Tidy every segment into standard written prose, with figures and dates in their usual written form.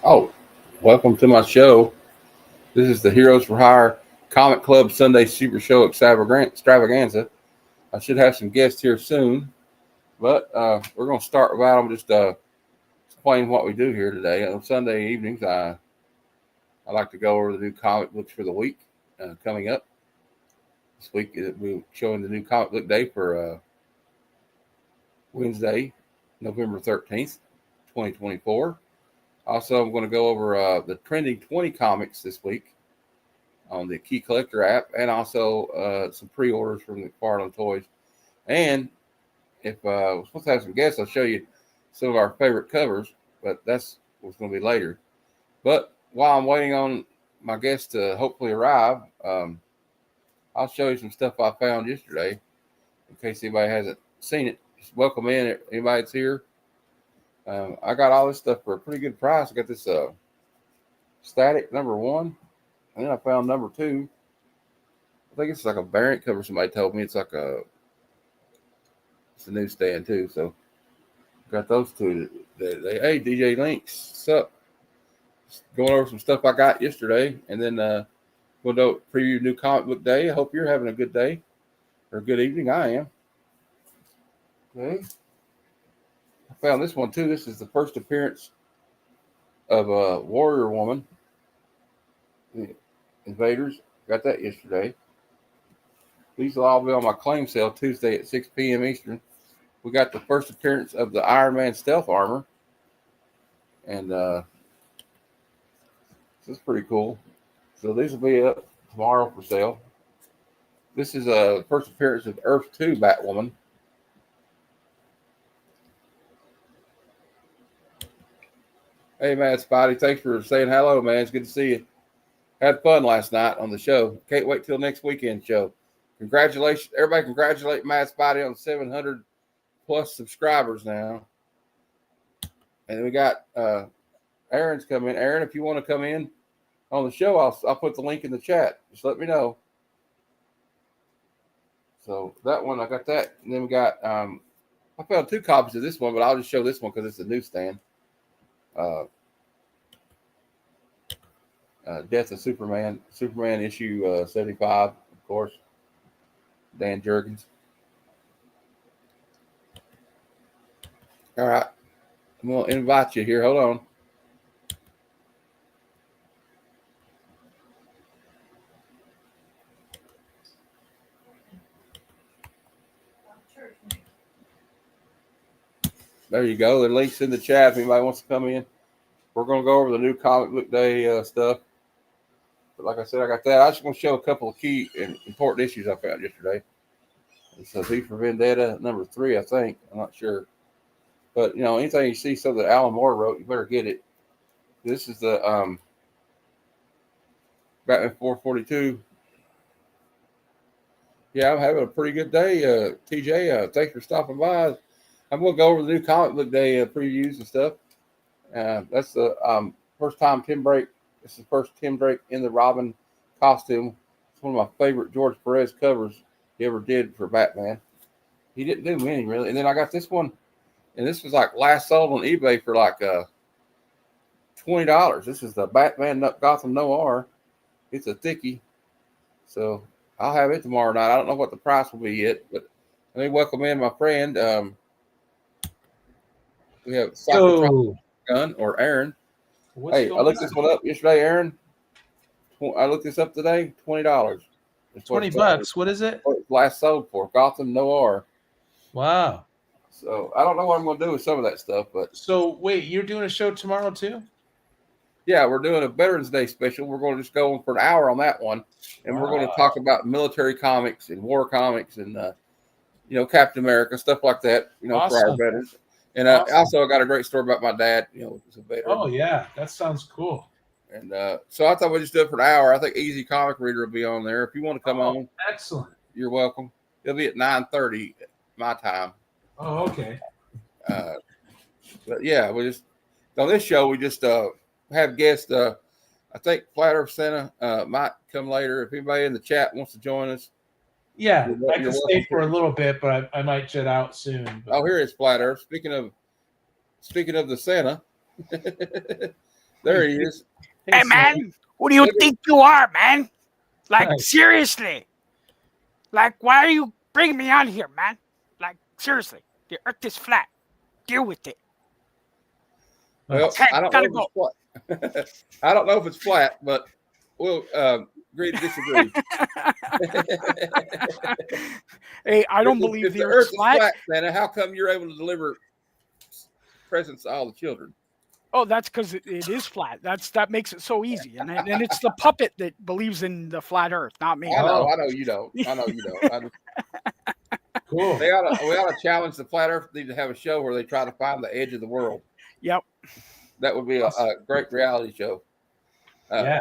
Oh, welcome to my show. This is the Heroes for Hire Comic Club Sunday Super Show Extravaganza. I should have some guests here soon, but we're going to start about them. Just explain what we do here today. On Sunday evenings, I like to go over the new comic books for the week coming up. This week we're showing the new comic book day for Wednesday, November 13th, 2024. Also, I'm going to go over the trending 20 comics this week on the Key Collector app, and also some pre-orders from the Farland Toys. And if we're supposed to have some guests, I'll show you some of our favorite covers, but that's what's going to be later. But while I'm waiting on my guests to hopefully arrive, I'll show you some stuff I found yesterday in case anybody hasn't seen it. Just welcome in anybody that's here. I got all this stuff for a pretty good price. I got this static #1, and then I found #2. I think it's like a variant cover. Somebody told me it's a newsstand too. So got those two. Hey, DJ Links, what's up? Just going over some stuff I got yesterday, and then we'll do preview new comic book day. I hope you're having a good day or a good evening. I am. Okay. I found this one too. This is the first appearance of a Warrior Woman. Invaders. Got that yesterday. These will all be on my claim sale Tuesday at 6 p.m. Eastern. We got the first appearance of the Iron Man stealth armor. And this is pretty cool. So these will be up tomorrow for sale. This is a first appearance of Earth 2 Batwoman. Hey, man, Spotty, thanks for saying hello, man. It's good to see you. Had fun last night on the show. Can't wait till next weekend show. Congratulations. Everybody congratulate Matt Spotty on 700 plus subscribers now. And then we got Aaron's coming in. Aaron, if you want to come in on the show, I'll put the link in the chat. Just let me know. So that one, I got that. And then we got, I found 2 copies of this one, but I'll just show this one because it's a newsstand. Death of Superman issue 75, of course. Dan Jurgens. All right. I'm going to invite you here. Hold on. There you go. The link's in the chat if anybody wants to come in. We're going to go over the new comic book day stuff. But like I said, I got that. I just want to show a couple of key and important issues I found yesterday. It's V for Vendetta #3, I think. I'm not sure. But, you know, anything you see something that Alan Moore wrote, you better get it. This is the Batman 442. Yeah, I'm having a pretty good day. TJ, thanks for stopping by. I'm going to go over the new comic book day previews and stuff. That's the first time Tim Drake. This is the first Tim Drake in the Robin costume. It's one of my favorite George Perez covers he ever did for Batman. He didn't do many, really. And then I got this one, and this was like last sold on eBay for like $20. This is the Batman Gotham Noir. It's a thickie. So I'll have it tomorrow night. I don't know what the price will be yet, but let me welcome in my friend. We have Cybertron Gun or Aaron. Hey, I looked this one up yesterday, Aaron. I looked this up today. $20. $20. What is it? Last sold for Gotham Noir. Wow. So I don't know what I'm going to do with some of that stuff, but so wait, you're doing a show tomorrow too? Yeah, we're doing a Veterans Day special. We're going to just go on for an hour on that one, and we're going to talk about military comics and war comics and Captain America, stuff like that. Awesome. For our veterans. And also, I got a great story about my dad. Who's a veteran. Oh yeah, that sounds cool. And so I thought we'd just do it for an hour. I think Easy Comic Reader will be on there. If you want to come on, excellent. You're welcome. It'll be at 9:30 my time. Oh, okay. But yeah, we just on this show we just have guests. I think Flat Earth Santa might come later. If anybody in the chat wants to join us. Yeah, I can stay for a little bit, but I might jet out soon. But. Oh, here is Flat Earth. Speaking of the Santa, There he is. Hey, man, who do you think you are, man? Like, seriously. Like, why are you bringing me on here, man? Like, seriously. The earth is flat. Deal with it. Well, okay, I don't know if it's flat. I don't know if it's flat, but we'll agree to disagree. Hey, I don't believe the earth is flat. Santa, how come you're able to deliver presents to all the children? Oh, that's because it is flat. That makes it so easy, and it's the puppet that believes in the flat Earth, not me. I know you don't. Cool. We ought to challenge the flat Earth. Need to have a show where they try to find the edge of the world. Yep. That would be a great reality show. Yeah,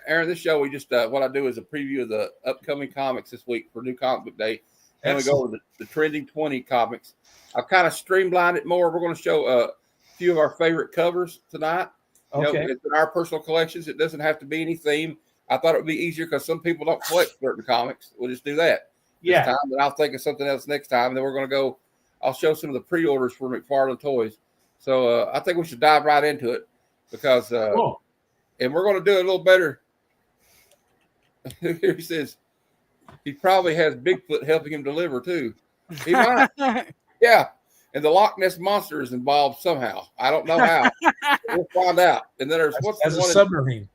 Aaron. This show we just what I do is a preview of the upcoming comics this week for New Comic Book Day, and we go over the trending 20 comics. I've kind of streamlined it more. We're going to show a few of our favorite covers tonight. Okay. It's in our personal collections. It doesn't have to be any theme. I thought it would be easier because some people don't collect certain comics. We'll just do that this time. And I'll think of something else next time. And then we're going to go. I'll show some of the pre-orders for McFarlane Toys. So I think we should dive right into it because, and we're going to do it a little better. Here he says he probably has Bigfoot helping him deliver too. He might. Yeah. And the Loch Ness Monster is involved somehow. I don't know how. We'll find out. And then there's a submarine.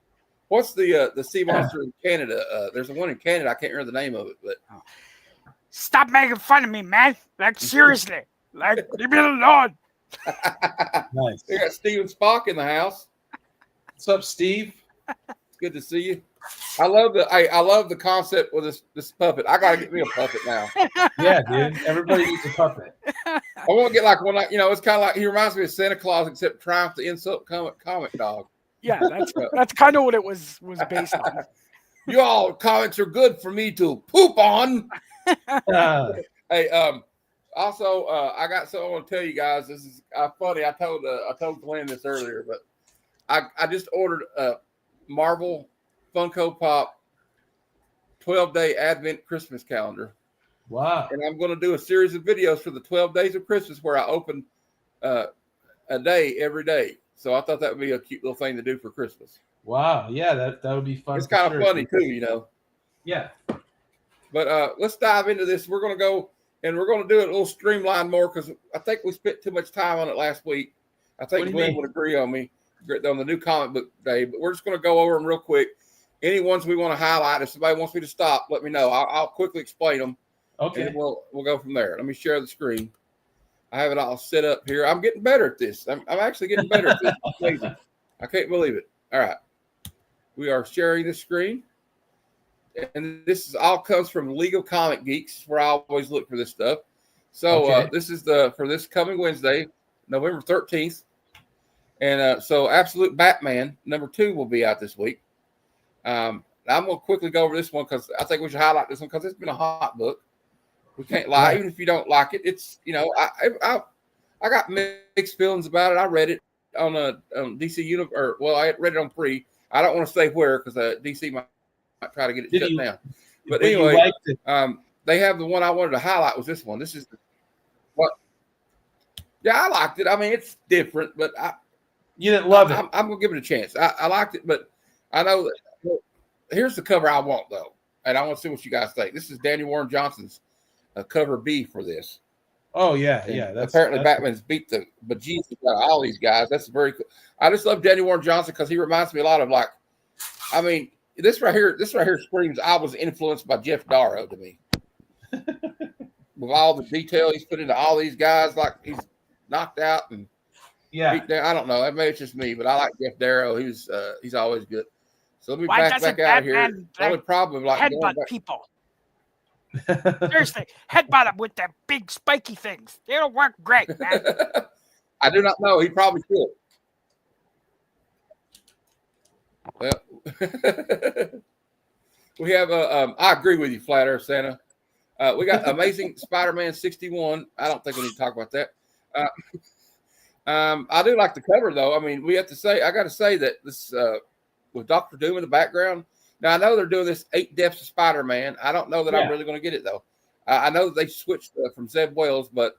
What's the sea monster in Canada? There's one in Canada. I can't remember the name of it, but stop making fun of me, man. Like seriously. Like leave me alone. Nice. We got Steven Spock in the house. What's up, Steve? It's good to see you. I love the concept with this puppet. I gotta get me a puppet now. Yeah, dude. Everybody needs a puppet. I want to get like one, it's kind of like he reminds me of Santa Claus, except Triumph the Insult comic dog. Yeah, that's kind of what it was based on. You all comments are good for me to poop on. Hey, also, I got something I want to tell you guys. This is funny. I told Glenn this earlier, but I just ordered a Marvel Funko Pop 12-day Advent Christmas calendar. Wow. And I'm going to do a series of videos for the 12 days of Christmas where I open a day every day. So I thought that would be a cute little thing to do for Christmas. Wow. Yeah, that would be fun. It's kind of funny too, Yeah. But let's dive into this. We're going to go and we're going to do it a little streamlined more because I think we spent too much time on it last week. I think Glenn would agree on me on the New Comic Book Day, but we're just going to go over them real quick. Any ones we want to highlight, if somebody wants me to stop, let me know. I'll quickly explain them. Okay. And we'll go from there. Let me share the screen. I have it all set up here. I'm getting better at this. I'm actually getting better at this. It's amazing. I can't believe it. All right. We are sharing the screen. And this all comes from Legal Comic Geeks, where I always look for this stuff. So this is for this coming Wednesday, November 13th. And so Absolute Batman #2 will be out this week. I'm going to quickly go over this one because I think we should highlight this one because it's been a hot book. We can't lie. Right. Even if you don't like it, it's, I got mixed feelings about it. I read it on DC Universe. Well, I read it on free. I don't want to say where because DC might try to get it shut down. But anyway, they have the one I wanted to highlight was this one. This is what? Yeah, I liked it. I mean, it's different, but you didn't love it. I'm going to give it a chance. I liked it, but I know that. Well, here's the cover I want, though, and I want to see what you guys think. This is Danny Warren Johnson's cover B for this. Oh, yeah, and yeah. Apparently, Batman's beat the bejesus out of all these guys. That's very cool. I just love Danny Warren Johnson because he reminds me a lot of, this right here screams I was influenced by Jeff Darrow to me. With all the detail he's put into all these guys, like he's knocked out and beat down. I don't know. Maybe it's just me, but I like Jeff Darrow. He's always good. So let me back out of here. The only problem, headbutt people. Seriously, headbutt them with their big spiky things. They don't work great, man. I do not know. He probably should. Well, we have I agree with you, Flat Earth Santa. We got Amazing Spider-Man 61. I don't think we need to talk about that. I do like the cover, though. I mean, I got to say that this with Dr. Doom in the background. Now, I know they're doing this 8 Deaths of Spider-Man. I don't know that I'm really going to get it, though. I know that they switched from Zeb Wells, but,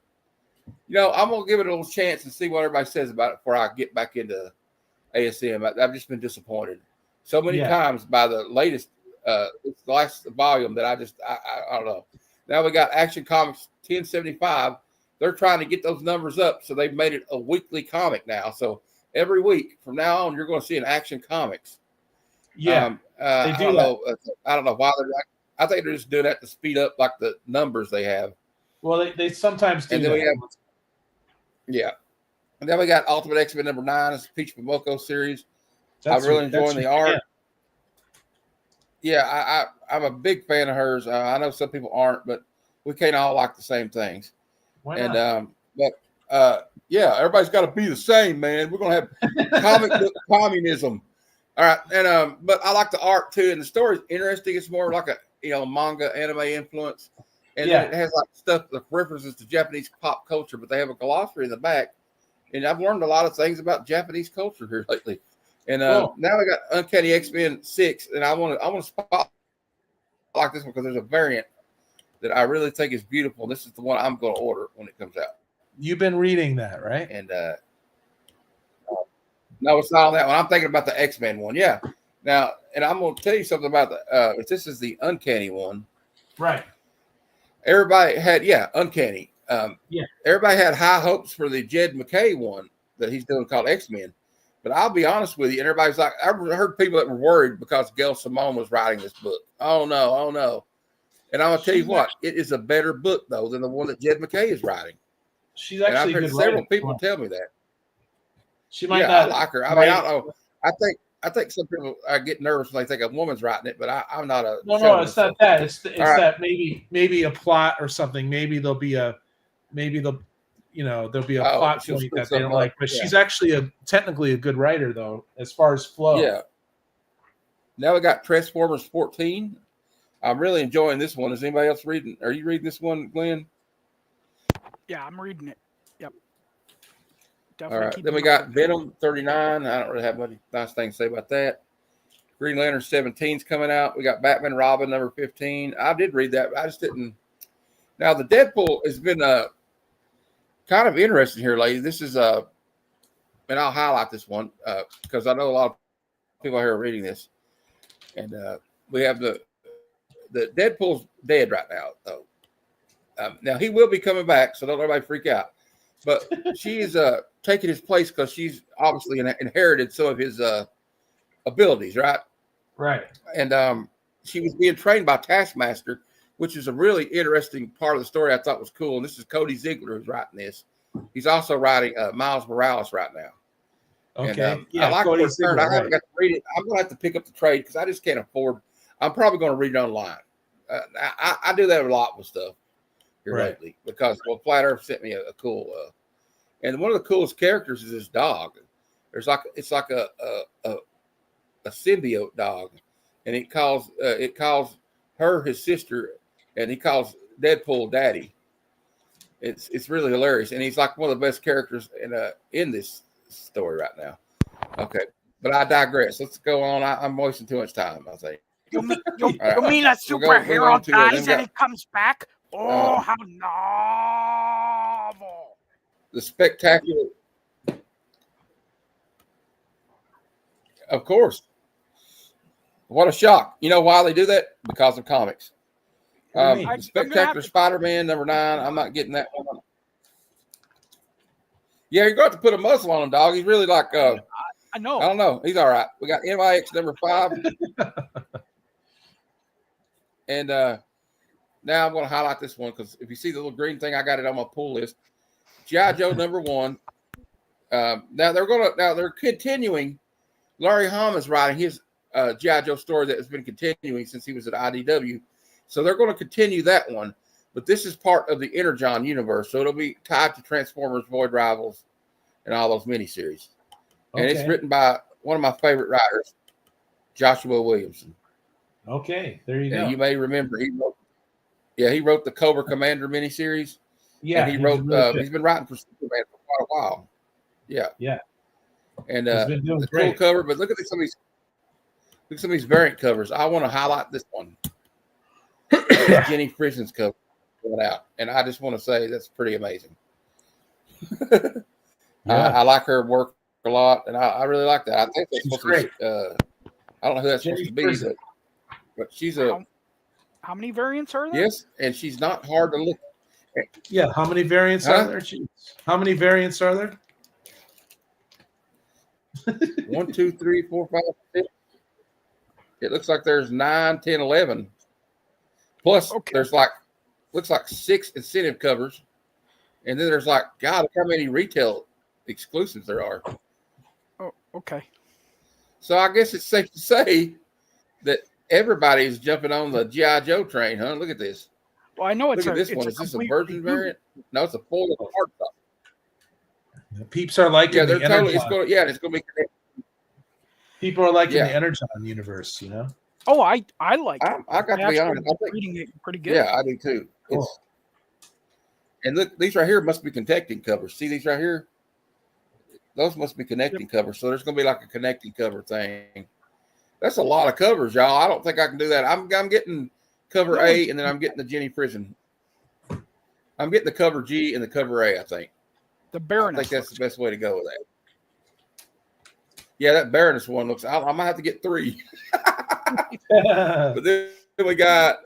I'm going to give it a little chance and see what everybody says about it before I get back into ASM. I've just been disappointed so many Yeah. times by the latest, it's the last volume that I don't know. Now we got Action Comics 1075. They're trying to get those numbers up, so they've made it a weekly comic now. So every week from now on, you're going to see an Action Comics. Yeah, they do I don't know why they're like. I think they're just doing that to speed up like the numbers they have. Well, they sometimes do And then that. And then we got Ultimate X-Men #9. It's Peach Momoko series. That's I'm really enjoying the art. Yeah. Yeah, I'm a big fan of hers. I know some people aren't, but we can't all like the same things. Why And not? yeah, everybody's got to be the same, man. We're gonna have comic book communism. All right, and but I like the art too, and the story's interesting. It's more like a manga anime influence, and then it has like stuff that references to Japanese pop culture, but they have a glossary in the back, and I've learned a lot of things about Japanese culture here lately. And now I got Uncanny X-Men 6, and I want to spot like this one because there's a variant that I really think is beautiful. This is the one I'm going to order when it comes out. You've been reading that, right? And no, it's not on that one. I'm thinking about the X-Men one. Yeah. Now, and I'm going to tell you something about if this is the Uncanny one. Right. Everybody had, Uncanny. Yeah. Everybody had high hopes for the Jed McKay one that he's doing called X-Men. But I'll be honest with you, and everybody's like, I've heard people that were worried because Gail Simone was writing this book. Oh, no. And I'm going to tell you what, it is a better book, though, than the one that Jed McKay is writing. She's actually I've heard good several writer. people tell me that. She might not. I like her. I mean, I don't know. I think some people get nervous when they think a woman's writing it, but I'm not a. No, it's not that. It's that maybe a plot or something. Maybe there'll be a plot point that they don't like. But she's actually technically a good writer, though, as far as flow. Yeah. Now we got Transformers 14. I'm really enjoying this one. Is anybody else reading? Are you reading this one, Glenn? Yeah, I'm reading it. Yep. All right. Then we got Venom 39. I don't really have much nice thing to say about that. Green Lantern 17 is coming out. We got Batman Robin number 15. I did read that, but I just didn't. Now, the Deadpool has been kind of interesting here lately. This is and I'll highlight this one because I know a lot of people here are reading this. And we have the Deadpool's dead right now, though. Now, he will be coming back, so don't everybody freak out. But she is taking his place because she's obviously inherited some of his abilities, right? Right. And she was being trained by Taskmaster, which is a really interesting part of the story I thought was cool. And this is Cody Ziegler who's writing this. He's also writing Miles Morales right now. Okay. And, I like Cody Ziegler, I haven't got to read it. I'm going to have to pick up the trade because I just can't afford. I'm probably going to read it online. I do that a lot with stuff here lately because Flat Earth sent me a cool and one of the coolest characters is this dog. It's like a symbiote dog, and it calls her his sister, and he calls Deadpool daddy. It's really hilarious, and he's like one of the best characters in this story right now. Okay, but I digress. Let's go on. I'm wasting too much time, I think. You mean a superhero dies and he comes back? Oh, how novel! The spectacular, of course. What a shock! You know why they do that? Because of comics. The Spectacular Spider-Man #9. I'm not getting that one. Yeah, you're going to have to put a muzzle on him, dog. He's really like. I know. I don't know. He's all right. We got MIX #5. And now I'm going to highlight this one because if you see the little green thing, I got it on my pull list. G.I. Joe #1. Now they're continuing. Larry Hama is writing his G.I. Joe story that has been continuing since he was at IDW. So they're going to continue that one. But this is part of the Energon universe. So it'll be tied to Transformers, Void Rivals, and all those miniseries. And it's written by one of my favorite writers, Joshua Williamson. Okay, there you go. You may remember he wrote the Cobra Commander miniseries. Yeah, and he wrote. He's been writing for Superman for quite a while. Yeah, yeah. And the cool cover, but look at some of these variant covers. I want to highlight this one. Jenny Friesen's cover going out, and I just want to say that's pretty amazing. I like her work a lot, and I really like that. I think that's She's supposed to be. I don't know who that's supposed to be, but she's a. How many variants are there? Yes, and she's not hard to look at. Yeah, how many variants are there? Jeez. How many variants are there? 1, 2, 3, 4, 5, 6. It looks like there's 9, 10, 11. Plus, there's looks like 6 incentive covers, and then there's like, God, look how many retail exclusives there are. Oh, okay. So I guess it's safe to say that everybody's jumping on the G.I. Joe train, huh? Look at this. Well, I know it's Look at this one. Is this a virgin variant? No, it's a full hard top. The peeps are liking Yeah, the they're totally. Energon. It's going to be connected. People are liking the Energon universe, you know. Oh, I like it. I got to be honest. I think reading it pretty good. Yeah, I do too. Cool. And look, these right here must be connecting covers. See these right here? Those must be connecting covers. So there's going to be like a connecting cover thing. That's a lot of covers, y'all. I don't think I can do that. I'm getting cover A, and then I'm getting the Jenny Prison. I'm getting the cover G and the cover A, I think. The Baroness. I think that's the best way to go with that. Yeah, that Baroness one looks. I might have to get 3. But then we got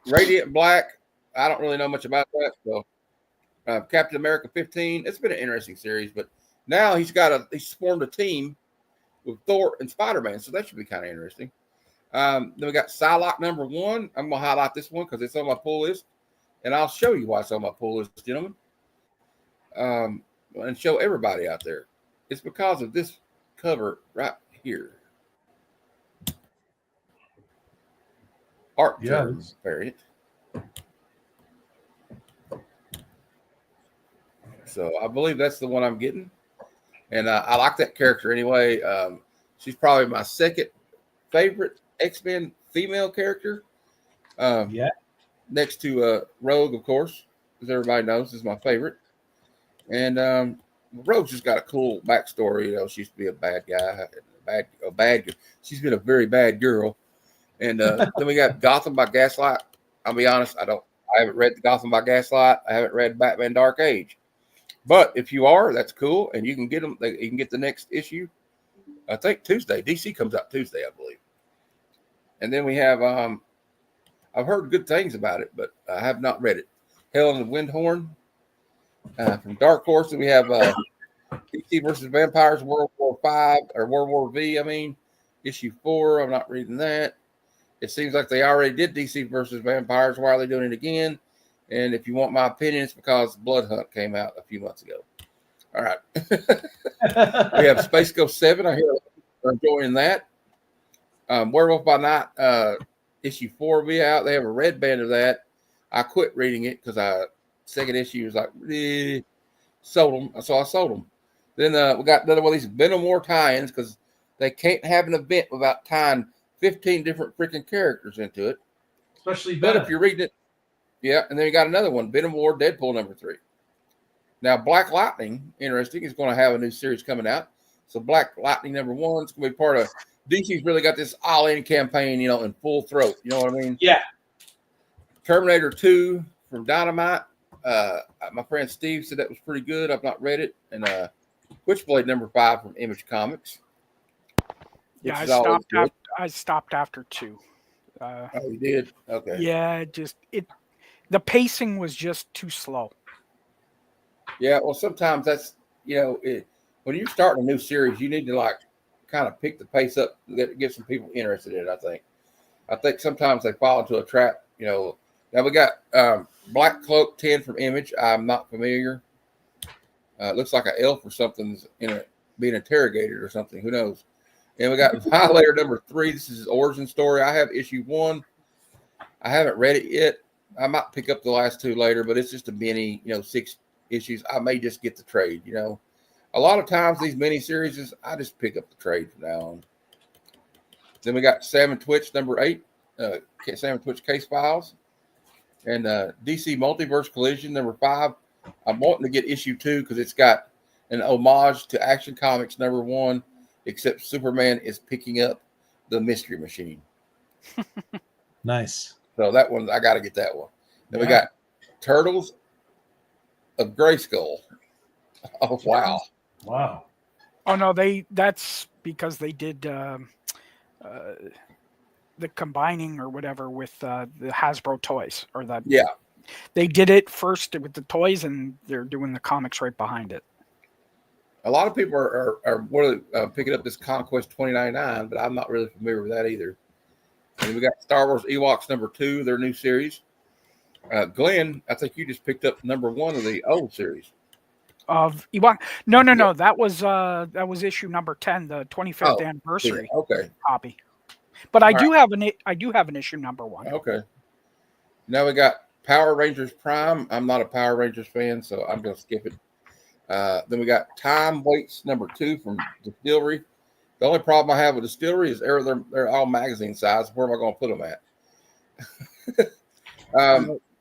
Radiant Black. I don't really know much about that. So Captain America 15. It's been an interesting series, but now he's formed a team with Thor and Spider-Man, so that should be kind of interesting. Then we got Psylocke number 1. I'm gonna highlight this one because it's on my pull list, and I'll show you why it's on my pull list, gentlemen. And show everybody out there. It's because of this cover right here. Art Jones variant. So I believe that's the one I'm getting. And I like that character anyway. She's probably my second favorite X-Men female character. Next to Rogue, of course, as everybody knows, is my favorite. And Rogue's just got a cool backstory. You know, she used to be a bad guy, She's been a very bad girl. And then we got Gotham by Gaslight. I'll be honest, I haven't read Gotham by Gaslight. I haven't read Batman Dark Age. But if you are, that's cool, and you can get them. You can get the next issue. I think Tuesday. DC comes out Tuesday, I believe. And then we have. I've heard good things about it, but I have not read it. Helen and Windhorn from Dark Horse. And we have DC versus Vampires World War V or World War V. I mean, issue 4. I'm not reading that. It seems like they already did DC versus Vampires. Why are they doing it again? And if you want my opinion, it's because Blood Hunt came out a few months ago. All right. We have Space Ghost 7. I hear they're enjoying that. Werewolf by Night issue 4 will be out. They have a red band of that. I quit reading it because second issue was like, sold them. So I sold them. Then we got another one of these Venom War tie-ins because they can't have an event without tying 15 different freaking characters into it. Especially Venom. But if you're reading it, yeah, and then you got another one, Venom War Deadpool number 3. Now, Black Lightning, interesting, is going to have a new series coming out. So Black Lightning number 1 is going to be part of DC's really got this all-in campaign, you know, in full throat. You know what I mean? Yeah. Terminator 2 from Dynamite. My friend Steve said that was pretty good. I've not read it. And Witchblade number 5 from Image Comics. Yeah, I stopped after 2. Oh, you did? Okay. Yeah, the pacing was just too slow. Yeah, well, sometimes that's, you know, when you're starting a new series, you need to like kind of pick the pace up, get some people interested in it. I think sometimes they fall into a trap. You know, now we got Black Cloak 10 from Image. I'm not familiar. It looks like an elf or something's being interrogated or something. Who knows? And we got Violator number 3. This is his origin story. I have issue 1. I haven't read it yet. I might pick up the last 2 later, but it's just a mini, 6 issues. I may just get the trade, A lot of times these mini series, I just pick up the trade from now on. Then we got Sam and Twitch number 8, Sam and Twitch Case Files, and DC Multiverse Collision number 5. I'm wanting to get issue 2 because it's got an homage to Action Comics number 1, except Superman is picking up the Mystery Machine. Nice. So that one, I got to get that one. Then we got Turtles of Grayskull. Oh, wow. Wow. Oh no, that's because they did the combining or whatever with the Hasbro toys or the Yeah. They did it first with the toys, and they're doing the comics right behind it. A lot of people are really picking up this Conquest 2099, but I'm not really familiar with that either. And we got Star Wars Ewoks #2, their new series. Glenn, I think you just picked up #1 of the old series. Of Ewok? No. That was issue number 10, the 25th anniversary copy. But I do have an issue #1. Okay. Now we got Power Rangers Prime. I'm not a Power Rangers fan, so I'm going to skip it. Then we got Time Waits #2 from Distillery. The only problem I have with Distillery is they're all magazine size. Where am I going to put them at?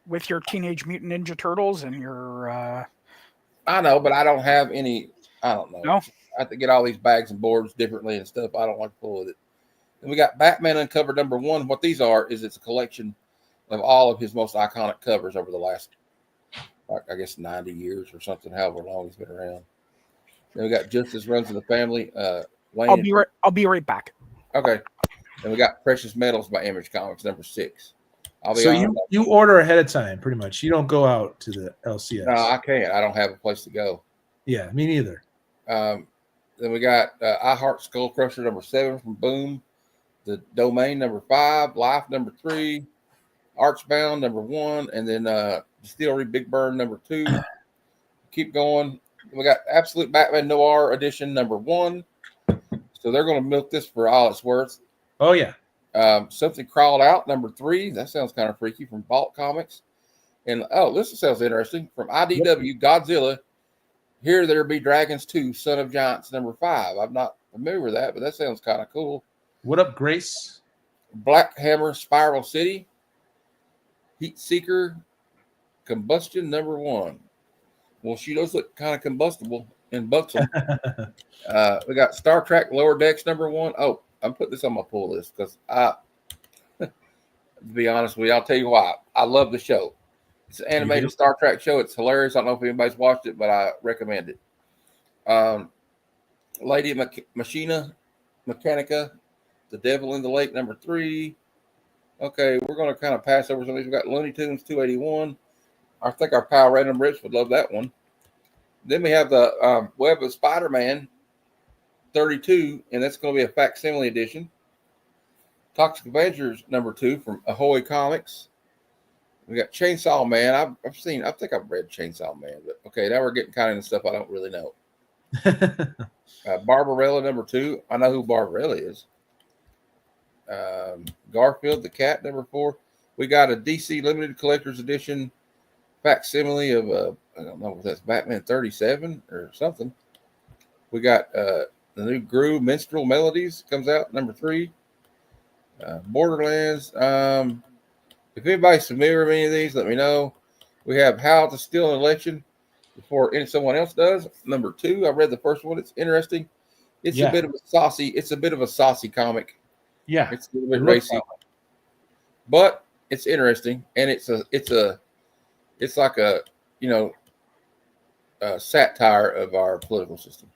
With your Teenage Mutant Ninja Turtles and your... I know, but I don't have any. I don't know. No? I have to get all these bags and boards differently and stuff. I don't like to pull with it. And we got Batman Uncovered #1. What these are is it's a collection of all of his most iconic covers over the last, I guess, 90 years or something, however long he's been around. Then we got Justice Runs in the Family. I'll be right back. Okay. And we got Precious Metals by Image Comics #6. So you order ahead of time, pretty much. You don't go out to the LCS. No, I can't. I don't have a place to go. Yeah, me neither. Then we got I Heart Skull Crusher #7 from Boom. The Domain #5. Life #3. Archbound #1. And then Distillery Big Burn #2. Keep going. We got Absolute Batman Noir Edition #1. So they're going to milk this for all it's worth. Oh, yeah. Something Crawled Out #3. That sounds kind of freaky, from Vault Comics. And this sounds interesting, from IDW. Godzilla, Here There Be Dragons 2, Son of Giants #5. I'm not familiar with that, but that sounds kind of cool. What up, Grace? Black Hammer Spiral City, Heat Seeker Combustion #1. Well, she does look kind of combustible and buxom. We got Star Trek Lower Decks #1. Oh, I'm putting this on my pull list because to be honest with you, I'll tell you why. I love the show. It's an animated Star Trek show. It's hilarious. I don't know if anybody's watched it, but I recommend it. Lady Machina Mechanica, The Devil in the Lake #3. Okay, we're going to kind of pass over some of these. We got Looney Tunes 281. I think our pal Random Rich would love that one. Then we have the Web of Spider-Man 32, and that's going to be a facsimile edition. Toxic Avengers #2 from Ahoy Comics. We got Chainsaw Man. I think I've read Chainsaw Man, but okay, now we're getting kind of into stuff I don't really know. Barbarella #2. I know who Barbarella is. Garfield the Cat #4. We got a DC Limited Collector's Edition facsimile of I don't know if that's Batman 37 or something. We got the new Gru Minstrel Melodies comes out #3. Borderlands. If anybody's familiar with any of these, let me know. We have How to Steal an Election Before someone else does #2. I read the first one. It's interesting. It's a bit of a saucy comic. Yeah, it's a little bit racy, but it's interesting, and it's like a satire of our political system.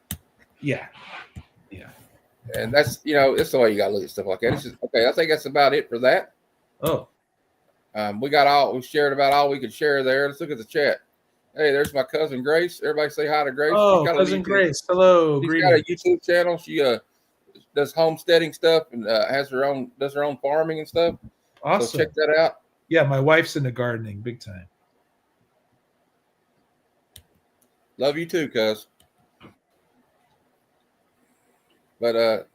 Yeah. And that's it's the way you got to look at stuff like that. It's just, okay, I think that's about it for that. Oh, we shared about all we could share there. Let's look at the chat. Hey, there's my cousin Grace. Everybody say hi to Grace. Oh, cousin Grace. Hello. She's got a YouTube channel. She does homesteading stuff and does her own farming and stuff. Awesome. So check that out. Yeah, my wife's into gardening big time. Love you too, cuz. But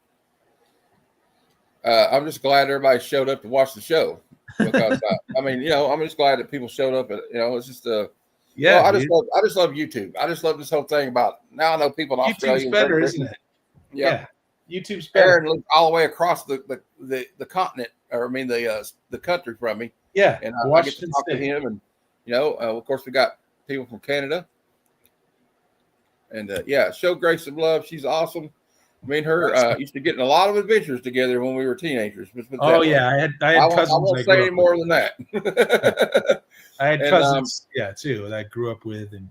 I'm just glad everybody showed up to watch the show because I'm just glad that people showed up. It's just I just love YouTube. I just love this whole thing about now. I know people in Australia. YouTube's better, isn't it? Yeah. YouTube's better. Aaron looked all the way across the continent, or the country from me. Yeah, and I get to talk to him, and of course we got people from Canada, and show Grace some love. She's awesome. Me and her used to get in a lot of adventures together when we were teenagers. Oh yeah, I had cousins. I won't say any more than that. I had cousins, too, that I grew up with, and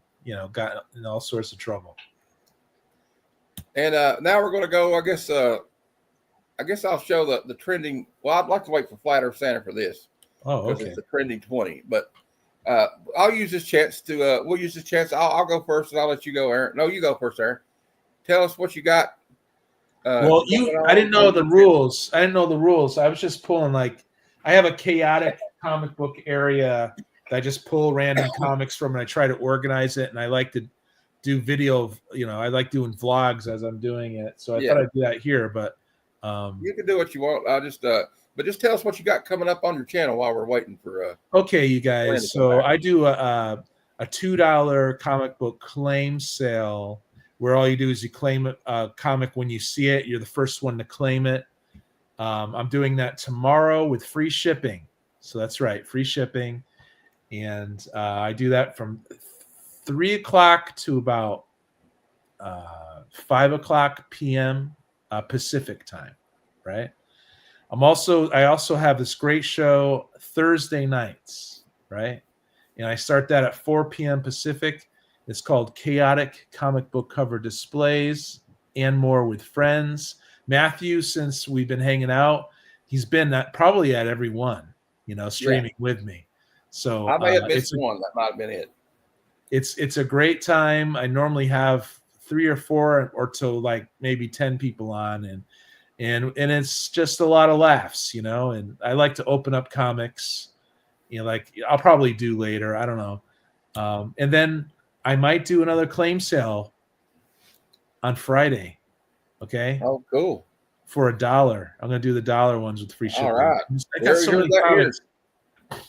got in all sorts of trouble. And now we're going to go. I guess I'll show the trending. Well, I'd like to wait for Flat Earth Santa for this. Oh, because okay. it's the trending 20. But I'll use this chance to. We'll use this chance. I'll go first, and I'll let you go, Aaron. No, you go first, Aaron. Tell us what you got. Well, I didn't know the rules. I didn't know the rules. I was just pulling I have a chaotic comic book area that I just pull random comics from, and I try to organize it. And I like to do video. I like doing vlogs as I'm doing it. So I thought I'd do that here. But you can do what you want. I'll just but just tell us what you got coming up on your channel while we're waiting for. Okay, you guys. So I do a $2 comic book claim sale, where all you do is you claim a comic when you see it. You're the first one to claim it. I'm doing that tomorrow with free shipping. So that's right, free shipping. And I do that from 3 o'clock to about 5 o'clock p.m. Pacific time, right? I also have this great show Thursday nights, right? And I start that at 4 p.m. Pacific. It's called Chaotic Comic Book Cover Displays and More with Friends. Matthew, since we've been hanging out, he's been probably at every one, streaming with me. So I may have missed one. That might have been it. It's a great time. I normally have 3 or 4 or to maybe 10 people on, and it's just a lot of laughs, and I like to open up comics, I'll probably do later. I don't know. And then I might do another claim sale on Friday. Okay. Oh, cool. For $1. I'm going to do the $1 ones with free shipping. All right. I got so many comics.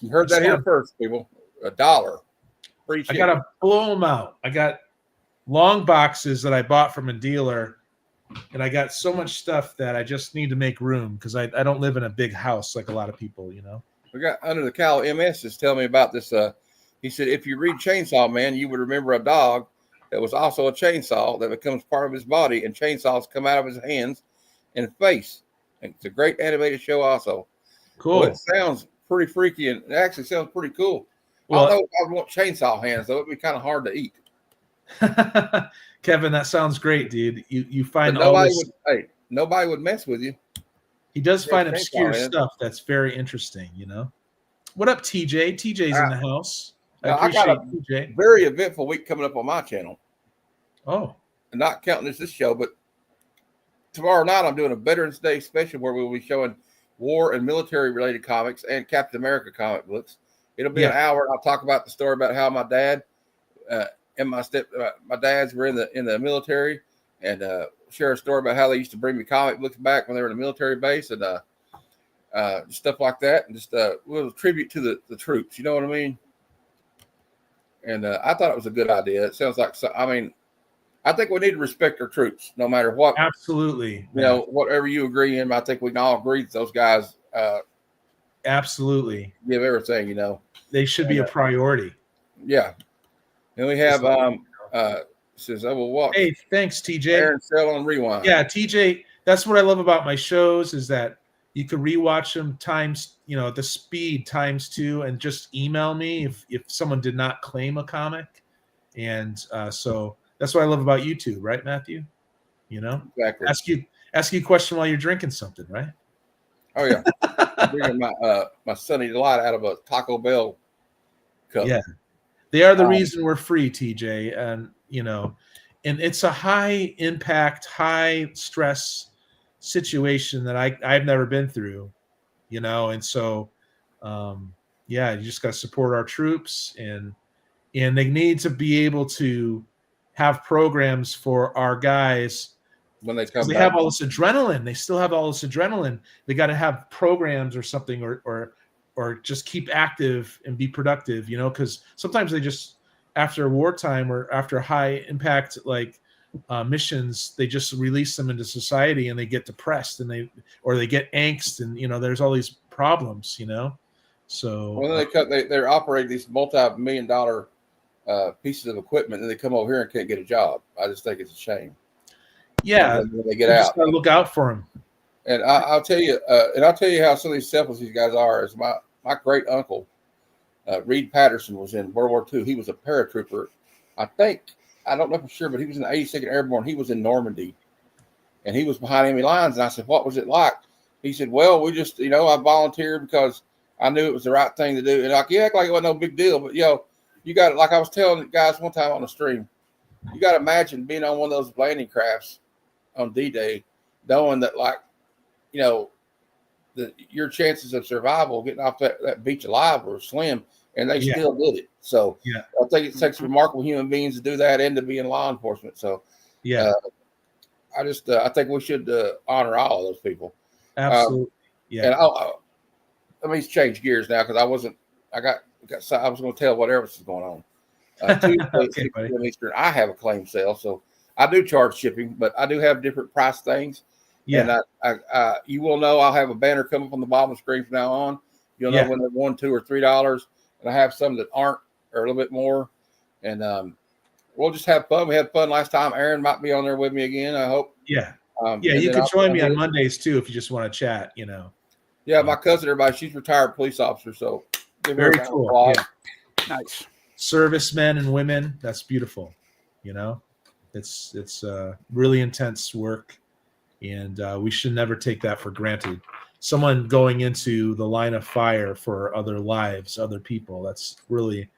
You heard that here first, people. $1. Free shipping. I got to blow them out. I got long boxes that I bought from a dealer, and I got so much stuff that I just need to make room because I don't live in a big house like a lot of people, We got Under the Cowl MS is telling me about this. He said, if you read Chainsaw Man, you would remember a dog that was also a chainsaw that becomes part of his body, and chainsaws come out of his hands and face. And it's a great animated show also. Cool. Well, it sounds pretty freaky, and it actually sounds pretty cool. Well, although I want chainsaw hands, though, it'd be kind of hard to eat. Kevin, that sounds great, dude. You find nobody would mess with you. He does find obscure stuff that's very interesting, What up, TJ? TJ's in the house. I appreciate TJ. Very eventful week coming up on my channel. Oh. And not counting this show, but tomorrow night I'm doing a Veterans Day special where we'll be showing war and military related comics and Captain America comic books. It'll be an hour. I'll talk about the story about how my dad and my dads were in the military, and share a story about how they used to bring me comic books back when they were in a military base, and stuff like that, and just a little tribute to the troops. You know what I mean? And I thought it was a good idea. It sounds like I think we need to respect our troops, no matter what. Absolutely. Whatever you agree in, I think we can all agree that those guys absolutely give everything. They should be a priority. Yeah. And we have says I will watch. Hey, thanks, TJ. Aaron Sell on Rewind. Yeah, TJ. That's what I love about my shows is that you can rewatch them times, at the speed times 2, and just email me if someone did not claim a comic. And so that's what I love about YouTube, right, Matthew? Exactly. Ask you a question while you're drinking something, right? Oh yeah. I'm drinking my Sunny Delight out of a Taco Bell cup. Yeah. They are the reason we're free, TJ. And, and it's a high impact, high stress situation that I've never been through, and so, you just got to support our troops, and they need to be able to have programs for our guys when they come back. They have all this adrenaline. They still have all this adrenaline. They got to have programs or something, or just keep active and be productive, because sometimes they just, after wartime or after high impact, missions, they just release them into society and they get depressed and they get angst, and, there's all these problems, so. Well, they're operating these multi-million-dollar pieces of equipment, and they come over here and can't get a job. I just think it's a shame. Yeah. When they get out. Just gotta look out for them. And I'll tell you, how some of these selfless these guys are. Is my great uncle, Reed Patterson, was in World War II. He was a paratrooper. I don't know for sure, but he was in the 82nd Airborne. He was in Normandy, and he was behind enemy lines. And I said, "What was it like?" He said, "Well, we just, I volunteered because I knew it was the right thing to do." And like, you act like it wasn't no big deal, but you got, like I was telling the guys one time on the stream, you got to imagine being on one of those landing crafts on D-Day, knowing that, like, your chances of survival getting off that beach alive were slim, and they still did it. So I think it takes remarkable human beings to do that and to be in law enforcement. So I think we should honor all of those people. Absolutely. And let me change gears now because I was going to tell whatever is going on. Tuesday, Okay, 6 p.m. Eastern, I have a claim sale, so I do charge shipping, but I do have different price things. Yeah. And you will know I'll have a banner come up on the bottom of the screen from now on. You'll know when they're $1, $2, or $3, and I have some that aren't, or a little bit more. And we'll just have fun. We had fun last time. Aaron might be on there with me again, I hope. Yeah. You can join me on Mondays too if you just want to chat. Yeah, my cousin, everybody, she's a retired police officer, so very cool. Yeah. Nice. Servicemen and women, that's beautiful. It's really intense work, and we should never take that for granted. Someone going into the line of fire for other lives, other people, that's really,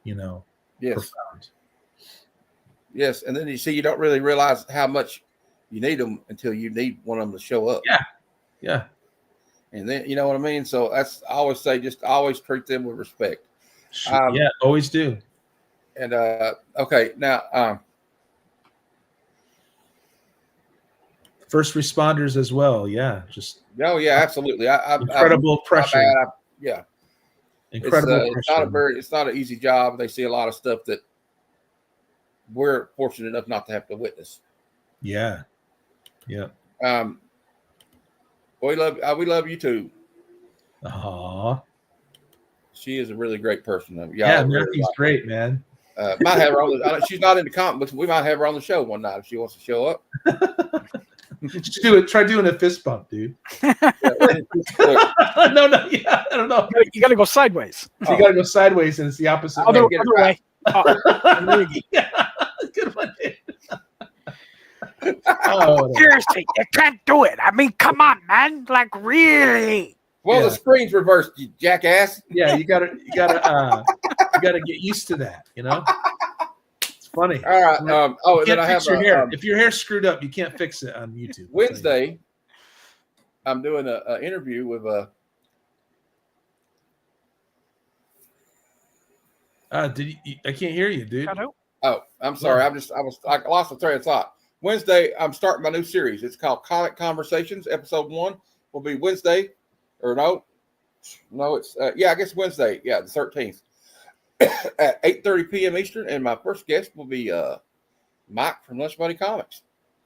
profound. Yes, and then you don't really realize how much you need them until you need one of them to show up. Yeah. And then, you know what I mean? So I always say, just always treat them with respect. Always do. And okay, now first responders as well. Yeah, absolutely. Incredible pressure. Incredible pressure. It's not an easy job. They see a lot of stuff that we're fortunate enough not to have to witness. Yeah. We love you too. Aww. She is a really great person. Matthew's great, man. Might have her on she's not into comic books. We might have her on the show one night if she wants to show up. Try doing a fist bump, dude. No, I don't know. You got to go sideways. You got to go sideways, and it's the opposite other way. Good one, dude. Seriously, you can't do it. I mean, come on, man. Like, really? Well, the screen's reversed, you jackass. Yeah, you gotta get used to that. It's funny. All right. Then I have your hair. If your hair's screwed up, you can't fix it on YouTube. Wednesday, I'm doing an interview with I can't hear you, dude. Oh, I'm sorry. I lost the train of thought. Wednesday, I'm starting my new series. It's called Comic Conversations. Episode 1 will be Wednesday. Or no, it's I guess Wednesday, the 13th at 8:30 p.m. Eastern, and my first guest will be Mike from Lunch Buddy Comics.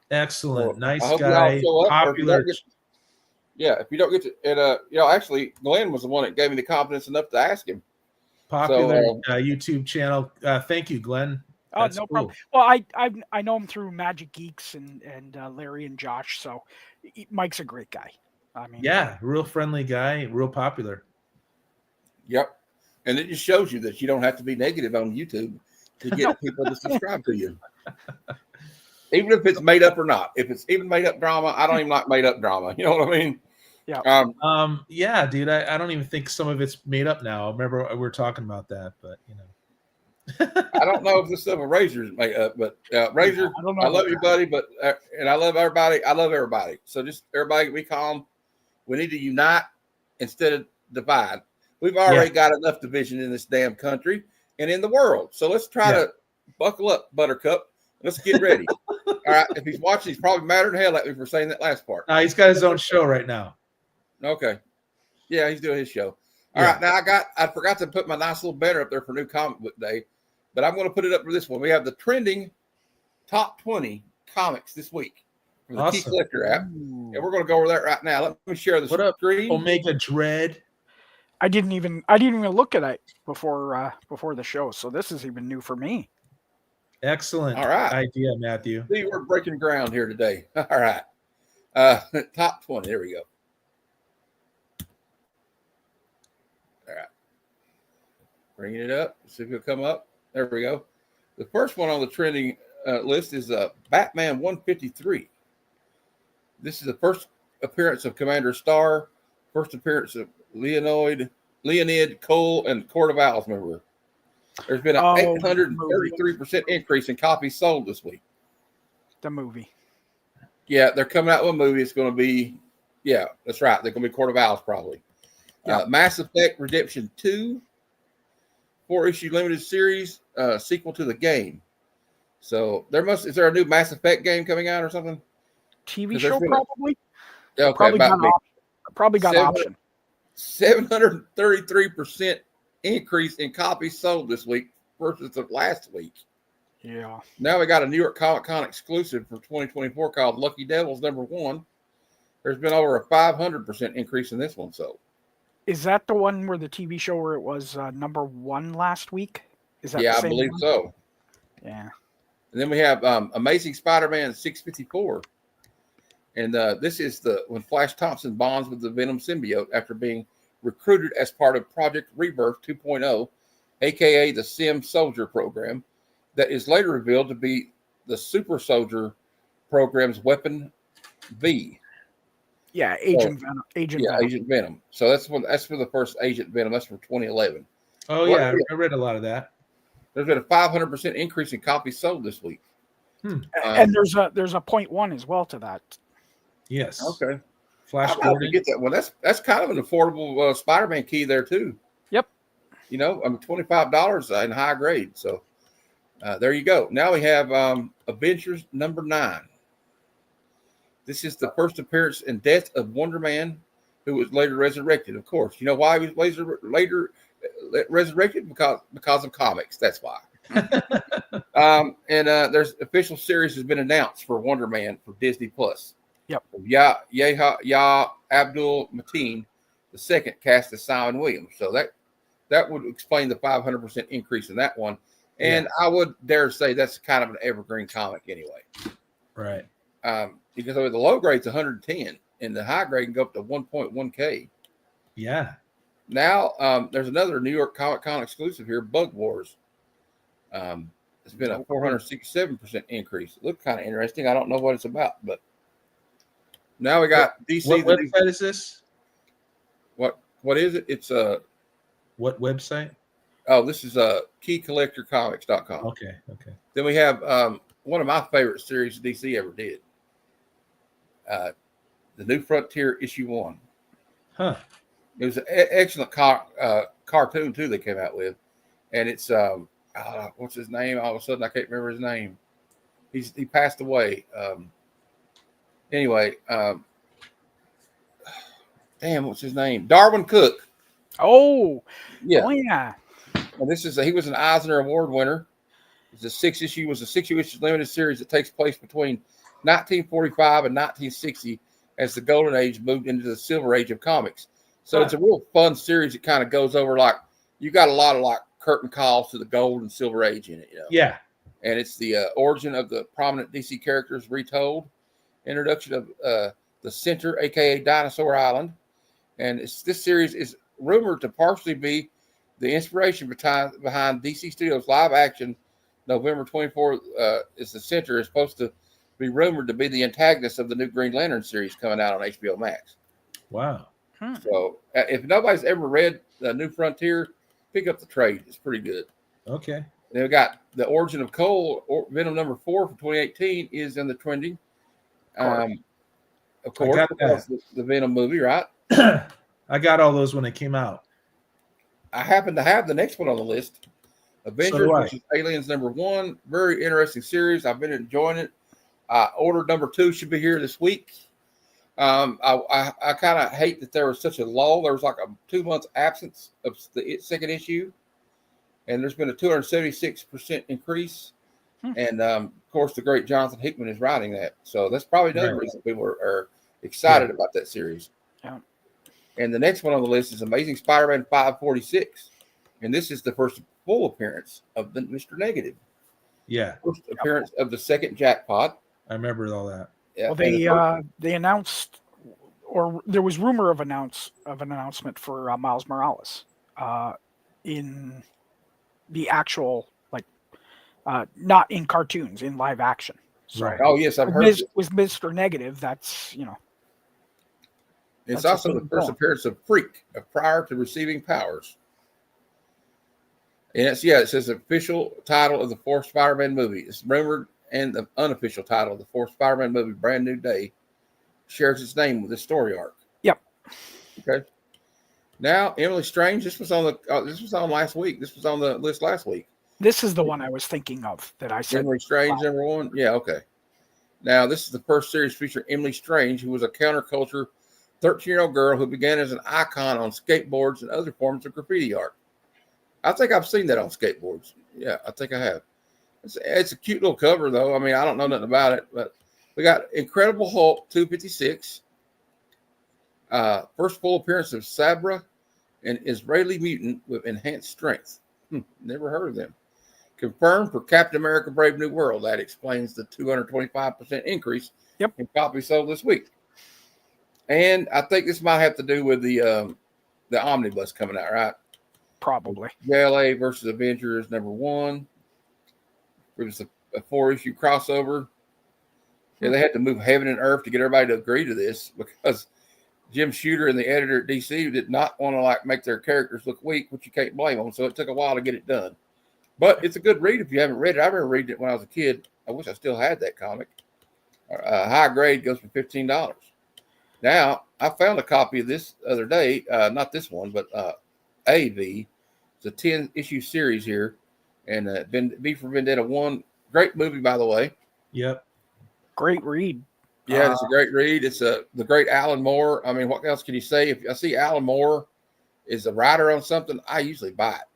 Excellent, nice guy, popular. If you don't get to, and actually, Glenn was the one that gave me the confidence enough to ask him. Popular YouTube channel. Thank you, Glenn. That's no problem. Well, I know him through Magic Geeks and Larry and Josh, so Mike's a great guy. I mean, real friendly guy, real popular. Yep. And it just shows you that you don't have to be negative on YouTube to get people to subscribe to you. Even if it's made up or not. If it's even made up drama, I don't even like made up drama. You know what I mean? Yeah. Dude, I don't even think some of it's made up now. I remember we were talking about that, but I don't know if this stuff a Razor's made up, but Razor, I love you, buddy, but and I love everybody. I love everybody. So just everybody be calm. We need to unite instead of divide. We've already got enough division in this damn country and in the world. So let's try to buckle up, Buttercup. Let's get ready. All right. If he's watching, he's probably madder than hell at me for saying that last part. He's got his own show right now. Okay. Yeah, he's doing his show. All right. Now I forgot to put my nice little banner up there for New Comic Book Day, but I'm going to put it up for this one. We have the trending top 20 comics this week. The Key Collector app, and we're going to go over that right now. Let me share the screen. Omega Dread. I didn't even look at it before the show, so this is even new for me. Excellent. All right. Idea, Matthew. See, we're breaking ground here today. All right. Top 20. There we go. All right. Bringing it up. See if it'll come up. There we go. The first one on the trending list is Batman 153. This is the first appearance of Commander Starr, first appearance of Leonid Cole, and Court of Owls member. There's been an 833% increase in copies sold this week. The movie. Yeah, they're coming out with a movie. It's going to be, yeah, that's right. They're going to be Court of Owls probably. Yeah. Mass Effect Redemption 2, 4-issue limited series, sequel to the game. So is there a new Mass Effect game coming out or something? TV show probably. Okay, probably got an option. 733% increase in copies sold this week versus the last week. Yeah. Now we got a New York Comic Con exclusive for 2024 called Lucky Devils #1. There's been over a 500% increase in this one. So, is that the one where the TV show where it was #1 last week? Is that? Yeah, the same I believe one? so. Yeah. And then we have Amazing Spider-Man 654. And this is when Flash Thompson bonds with the Venom symbiote after being recruited as part of Project Rebirth 2.0, aka the Sim Soldier program, that is later revealed to be the Super Soldier program's weapon V. Yeah, Agent Venom. Agent Venom. So that's for the first Agent Venom. That's from 2011. Oh yeah, I read a lot of that. There's been a 500% increase in copies sold this week. And there's a 0.1 as well to that. Yes. Okay. Flash I'll get that one. That's kind of an affordable Spider-Man key there too. Yep. You know, $25 in high grade. So there you go. Now we have Avengers #9. This is the first appearance and death of Wonder Man, who was later resurrected. Of course, you know why he was later resurrected? Because of comics. That's why. There's official series has been announced for Wonder Man for Disney Plus. Yep. Yahya Abdul Mateen II cast as Simon Williams. So that would explain the 500% increase in that one. And I would dare say that's kind of an evergreen comic anyway. Right. Because the low grade's 110 and the high grade can go up to 1.1K. Yeah. Now there's another New York Comic Con exclusive here, Bug Wars. It's been a 467% increase. It looked kind of interesting. I don't know what it's about, but now we got DC. What website is this? What is it? It's what website? Oh, this is keycollectorcomics.com. Okay. Then we have one of my favorite series DC ever did. The New Frontier issue 1. Huh. It was an excellent cartoon too they came out with. And it's what's his name? All of a sudden I can't remember his name. He passed away. Anyway, damn, what's his name? Darwin Cook. Oh, yeah. And this is he was an Eisner Award winner. It's a 6-issue limited series that takes place between 1945 and 1960 as the Golden Age moved into the Silver Age of comics. So it's a real fun series. It kind of goes over you got a lot of curtain calls to the Gold and Silver Age in it. You know? Yeah. And it's the origin of the prominent DC characters retold. Introduction of the Center, aka Dinosaur Island, and this series is rumored to partially be the inspiration behind DC Studios' live action November 24th. Is the Center is supposed to be rumored to be the antagonist of the new Green Lantern series coming out on HBO Max. Wow! So if nobody's ever read the New Frontier, pick up the trade. It's pretty good. Okay. Then we got the origin of Cole, Venom #4 from 2018 is in the trending. Of course, the Venom movie, right? I got all those when they came out. I happen to have the next one on the list. Avengers vs. Aliens #1. Very interesting series. I've been enjoying it. Order #2 should be here this week. I kind of hate that there was such a lull. There was like a 2-month absence of the second issue. And there's been a 276% increase. And of course, the great Jonathan Hickman is writing that, so that's probably another reason people are excited about that series. Yeah. And the next one on the list is Amazing Spider-Man 546, and this is the first full appearance of the Mr. Negative. Yeah. First appearance of the second Jackpot. I remember all that. Yeah. Well, they announced, or there was rumor of an announcement for Miles Morales in the actual. Not in cartoons, in live action. So, Right. Oh yes, I've heard. This. With Mr. Negative, that's It's that's a also the thing first going. appearance of Freak prior to receiving powers. And it says official title of the fourth Spider-Man movie. It's rumored, and the unofficial title of the fourth Spider-Man movie, Brand New Day, shares its name with this story arc. Yep. Okay. Now, Emily Strange. This was on last week. This was on the list last week. This is the one I was thinking of that I said. Emily Strange, number one. Yeah. Okay. Now, this is the first series featuring Emily Strange, who was a counterculture 13-year-old girl who began as an icon on skateboards and other forms of graffiti art. I think I've seen that on skateboards. Yeah, I think I have. It's a cute little cover, though. I mean, I don't know nothing about it, but we got Incredible Hulk 256. First full appearance of Sabra, an Israeli mutant with enhanced strength. Never heard of them. Confirmed for Captain America Brave New World. That explains the 225% increase in copies sold this week. And I think this might have to do with the omnibus coming out, right? Probably. JLA versus Avengers #1. It was a 4-issue crossover. Yeah, they had to move heaven and earth to get everybody to agree to this because Jim Shooter and the editor at DC did not want to make their characters look weak, which you can't blame them. So it took a while to get it done. But it's a good read if you haven't read it. I remember reading it when I was a kid. I wish I still had that comic. High grade goes for $15. Now, I found a copy of this the other day. Not this one, but AV. It's a 10-issue series here. And V for Vendetta 1. Great movie, by the way. Yep. Great read. Yeah, it's a great read. It's the great Alan Moore. I mean, what else can you say? If I see Alan Moore is a writer on something, I usually buy it.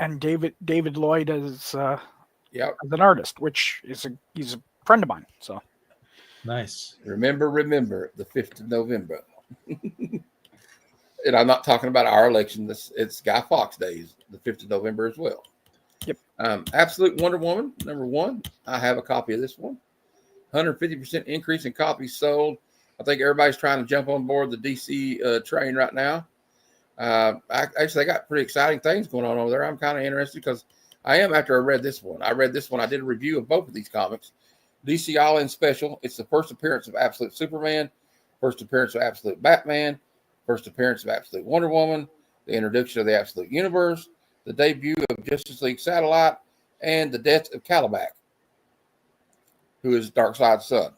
And David Lloyd as an artist, which he's a friend of mine. So nice. Remember the 5th of November. And I'm not talking about our election. It's Guy Fawkes Days, the 5th of November as well. Yep. Absolute Wonder Woman, #1. I have a copy of this one. 150% increase in copies sold. I think everybody's trying to jump on board the DC train right now. Actually, I got pretty exciting things going on over there. I'm kind of interested because I am after I read this one. I did a review of both of these comics. DC All-In Special. It's the first appearance of Absolute Superman, first appearance of Absolute Batman, first appearance of Absolute Wonder Woman, the introduction of the Absolute Universe, the debut of Justice League Satellite, and the death of Calabac, who is Darkseid's son.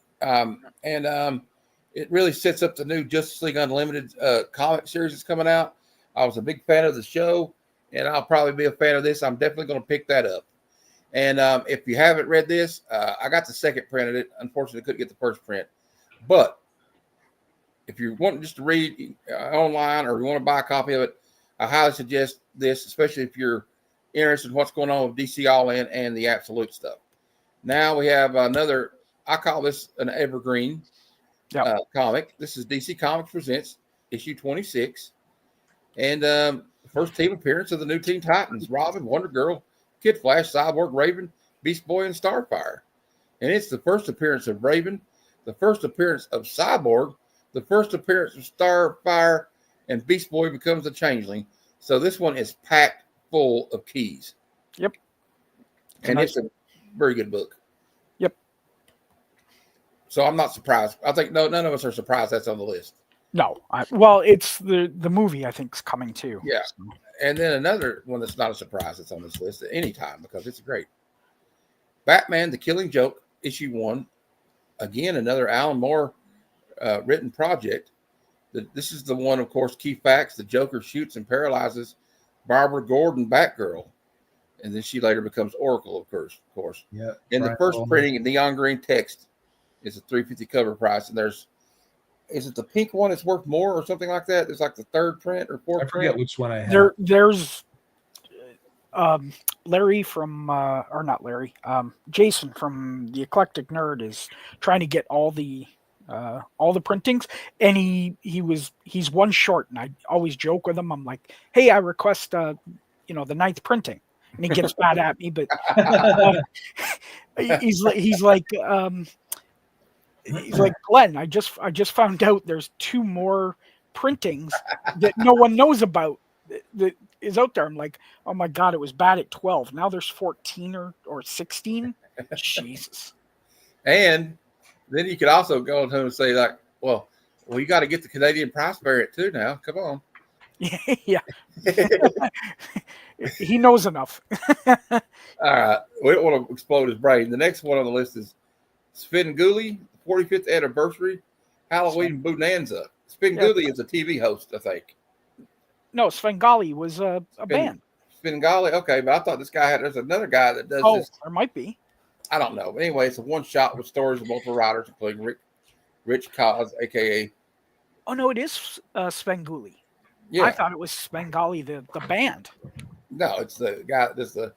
It really sets up the new Justice League Unlimited comic series that's coming out. I was a big fan of the show, and I'll probably be a fan of this. I'm definitely going to pick that up. And if you haven't read this, I got the second print of it. Unfortunately, couldn't get the first print. But if you're wanting just to read online or you want to buy a copy of it, I highly suggest this, especially if you're interested in what's going on with DC All-In and the Absolute stuff. Now we have another, I call this an evergreen comic. This is DC Comics Presents, issue 26. And first team appearance of the new Teen Titans, Robin, Wonder Girl, Kid Flash, Cyborg, Raven, Beast Boy, and Starfire. And it's the first appearance of Raven, the first appearance of Cyborg, the first appearance of Starfire, and Beast Boy becomes a changeling. So this one is packed full of keys. Yep. And it's a very good book. Yep. So I'm not surprised. I think none of us are surprised that's on the list. No. Well, it's the movie I think is coming too. Yeah. So. And then another one that's not a surprise that's on this list at any time because it's great. Batman, The Killing Joke, issue 1. Again, another Alan Moore written project. This is the one, of course, key facts. The Joker shoots and paralyzes Barbara Gordon, Batgirl. And then she later becomes Oracle, of course. Yeah. And the first printing in neon green text is a $350 cover price. And is it the pink one that's worth more or something like that? It's like the third print or fourth I forget print. which one I have. There's Larry from or not Larry, Jason from the Eclectic Nerd is trying to get all the printings, and he's one short, and I always joke with him. I'm like, hey, I request the 9th printing, and he gets mad at me, but he's like Glenn, I just found out there's 2 more printings that no one knows about that is out there. I'm like, oh my god, it was bad at 12. Now there's 14 or 16. Jesus. And then you could also go to him and say, like, well, you got to get the Canadian price variant too now. Come on. Yeah. He knows enough. All right. We don't want to explode his brain. The next one on the list is Svengoolie, 45th anniversary Halloween Bonanza. Svengoolie is a TV host, I think. No, Svengali was a band. Svengoolie, okay, but I thought this guy there's another guy that does this. There might be. I don't know. But anyway, it's a one shot with stories of multiple writers, including Rich Cos, aka. Oh no, it is Svengoolie. Yeah. I thought it was Svengali, the band. No, it's the guy that's the.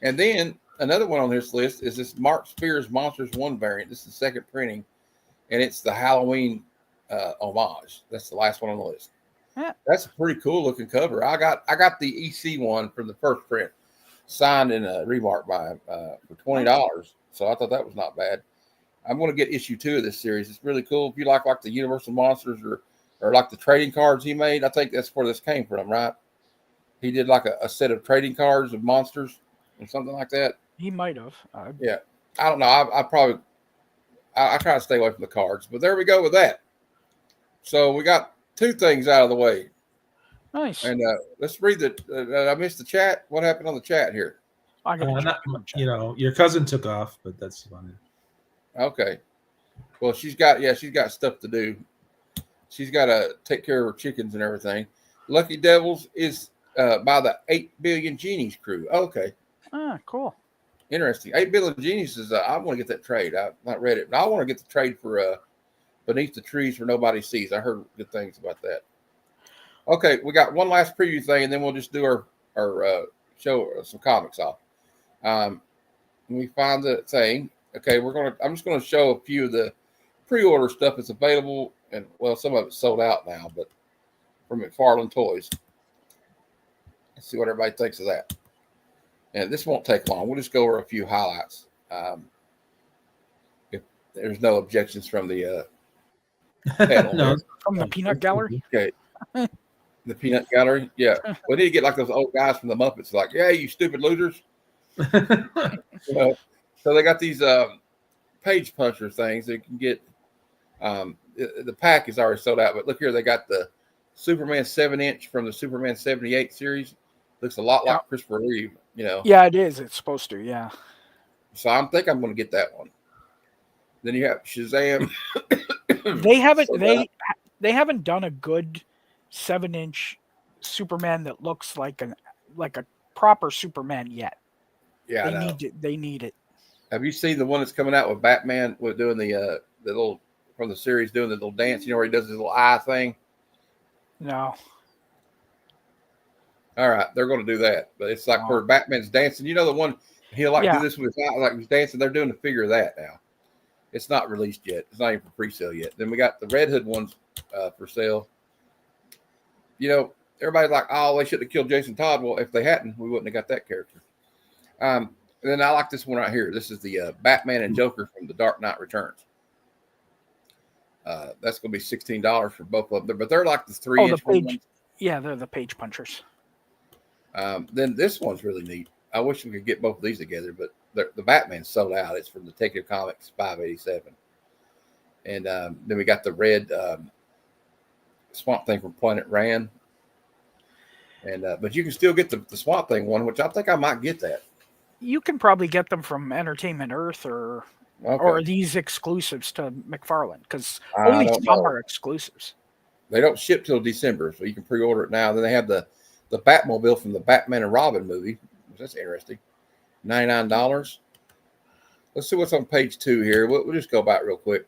And then another one on this list is this Mark Spears Monsters 1 variant. This is the second printing, and it's the Halloween homage. That's the last one on the list. Yeah. That's a pretty cool looking cover. I got the EC one from the first print, signed in a Remark by for $20. So I thought that was not bad. I'm going to get issue 2 of this series. It's really cool. If you like the Universal Monsters or like the trading cards he made, I think that's where this came from, right? He did like a set of trading cards of monsters or something like that. He might have. Yeah. I don't know. I try to stay away from the cards, but there we go with that. So we got 2 things out of the way. Nice. And let's read I missed the chat. What happened on the chat here? Your cousin took off, but that's fine. Okay. Well, she's got stuff to do. She's got to take care of her chickens and everything. Lucky Devils is by the 8 Billion Genies crew. Okay. Cool. Interesting. 8 Billion Genies is, I want to get that trade. I've not read it, but I want to get the trade for Beneath the Trees Where Nobody Sees. I heard good things about that. Okay. We got one last preview thing, and then we'll just do our show some comics off. We find the thing. Okay. I'm just going to show a few of the pre-order stuff that's available. And well, some of it's sold out now, but from McFarlane Toys. Let's see what everybody thinks of that. And this won't take long. We'll just go over a few highlights. If there's no objections from the panel. No. From the Peanut Gallery? Okay. The Peanut Gallery? Yeah. We need to get like those old guys from the Muppets, like, yeah, you stupid losers. So they got these page puncher things that you can get. The pack is already sold out, but look here, they got the Superman 7-inch from the Superman 78 series. Looks a lot like Christopher Reeve, Yeah, it is. It's supposed to, yeah. So I think I'm going to get that one. Then you have Shazam. They haven't done a good 7-inch Superman that looks like a proper Superman yet. Yeah, they need it. Have you seen the one that's coming out with Batman with doing the little from the series doing the little dance? Where he does his little eye thing. No. All right, they're going to do that, but it's like where Batman's dancing. The one he'll do this with his eye, like he's dancing. They're doing the figure of that now. It's not released yet. It's not even for pre-sale yet. Then we got the Red Hood ones for sale. Everybody's like, oh, they should have killed Jason Todd. Well, if they hadn't, we wouldn't have got that character. And then I like this one right here. This is the Batman and Joker from The Dark Knight Returns. That's going to be $16 for both of them, but they're like the 3-inch ones. Yeah, they're the page punchers. Then this one's really neat. I wish we could get both of these together, but the Batman's sold out. It's from Detective Comics 587. And then we got the red Swamp Thing from Planet Ran. And but you can still get the Swamp Thing one, which I think I might get that. You can probably get them from Entertainment Earth or these exclusives to McFarlane, because only some are exclusives. They don't ship till December, so you can pre-order it now. Then they have the Batmobile from the Batman and Robin movie. That's interesting. $99. Let's see what's on page 2 here. We'll just go back real quick.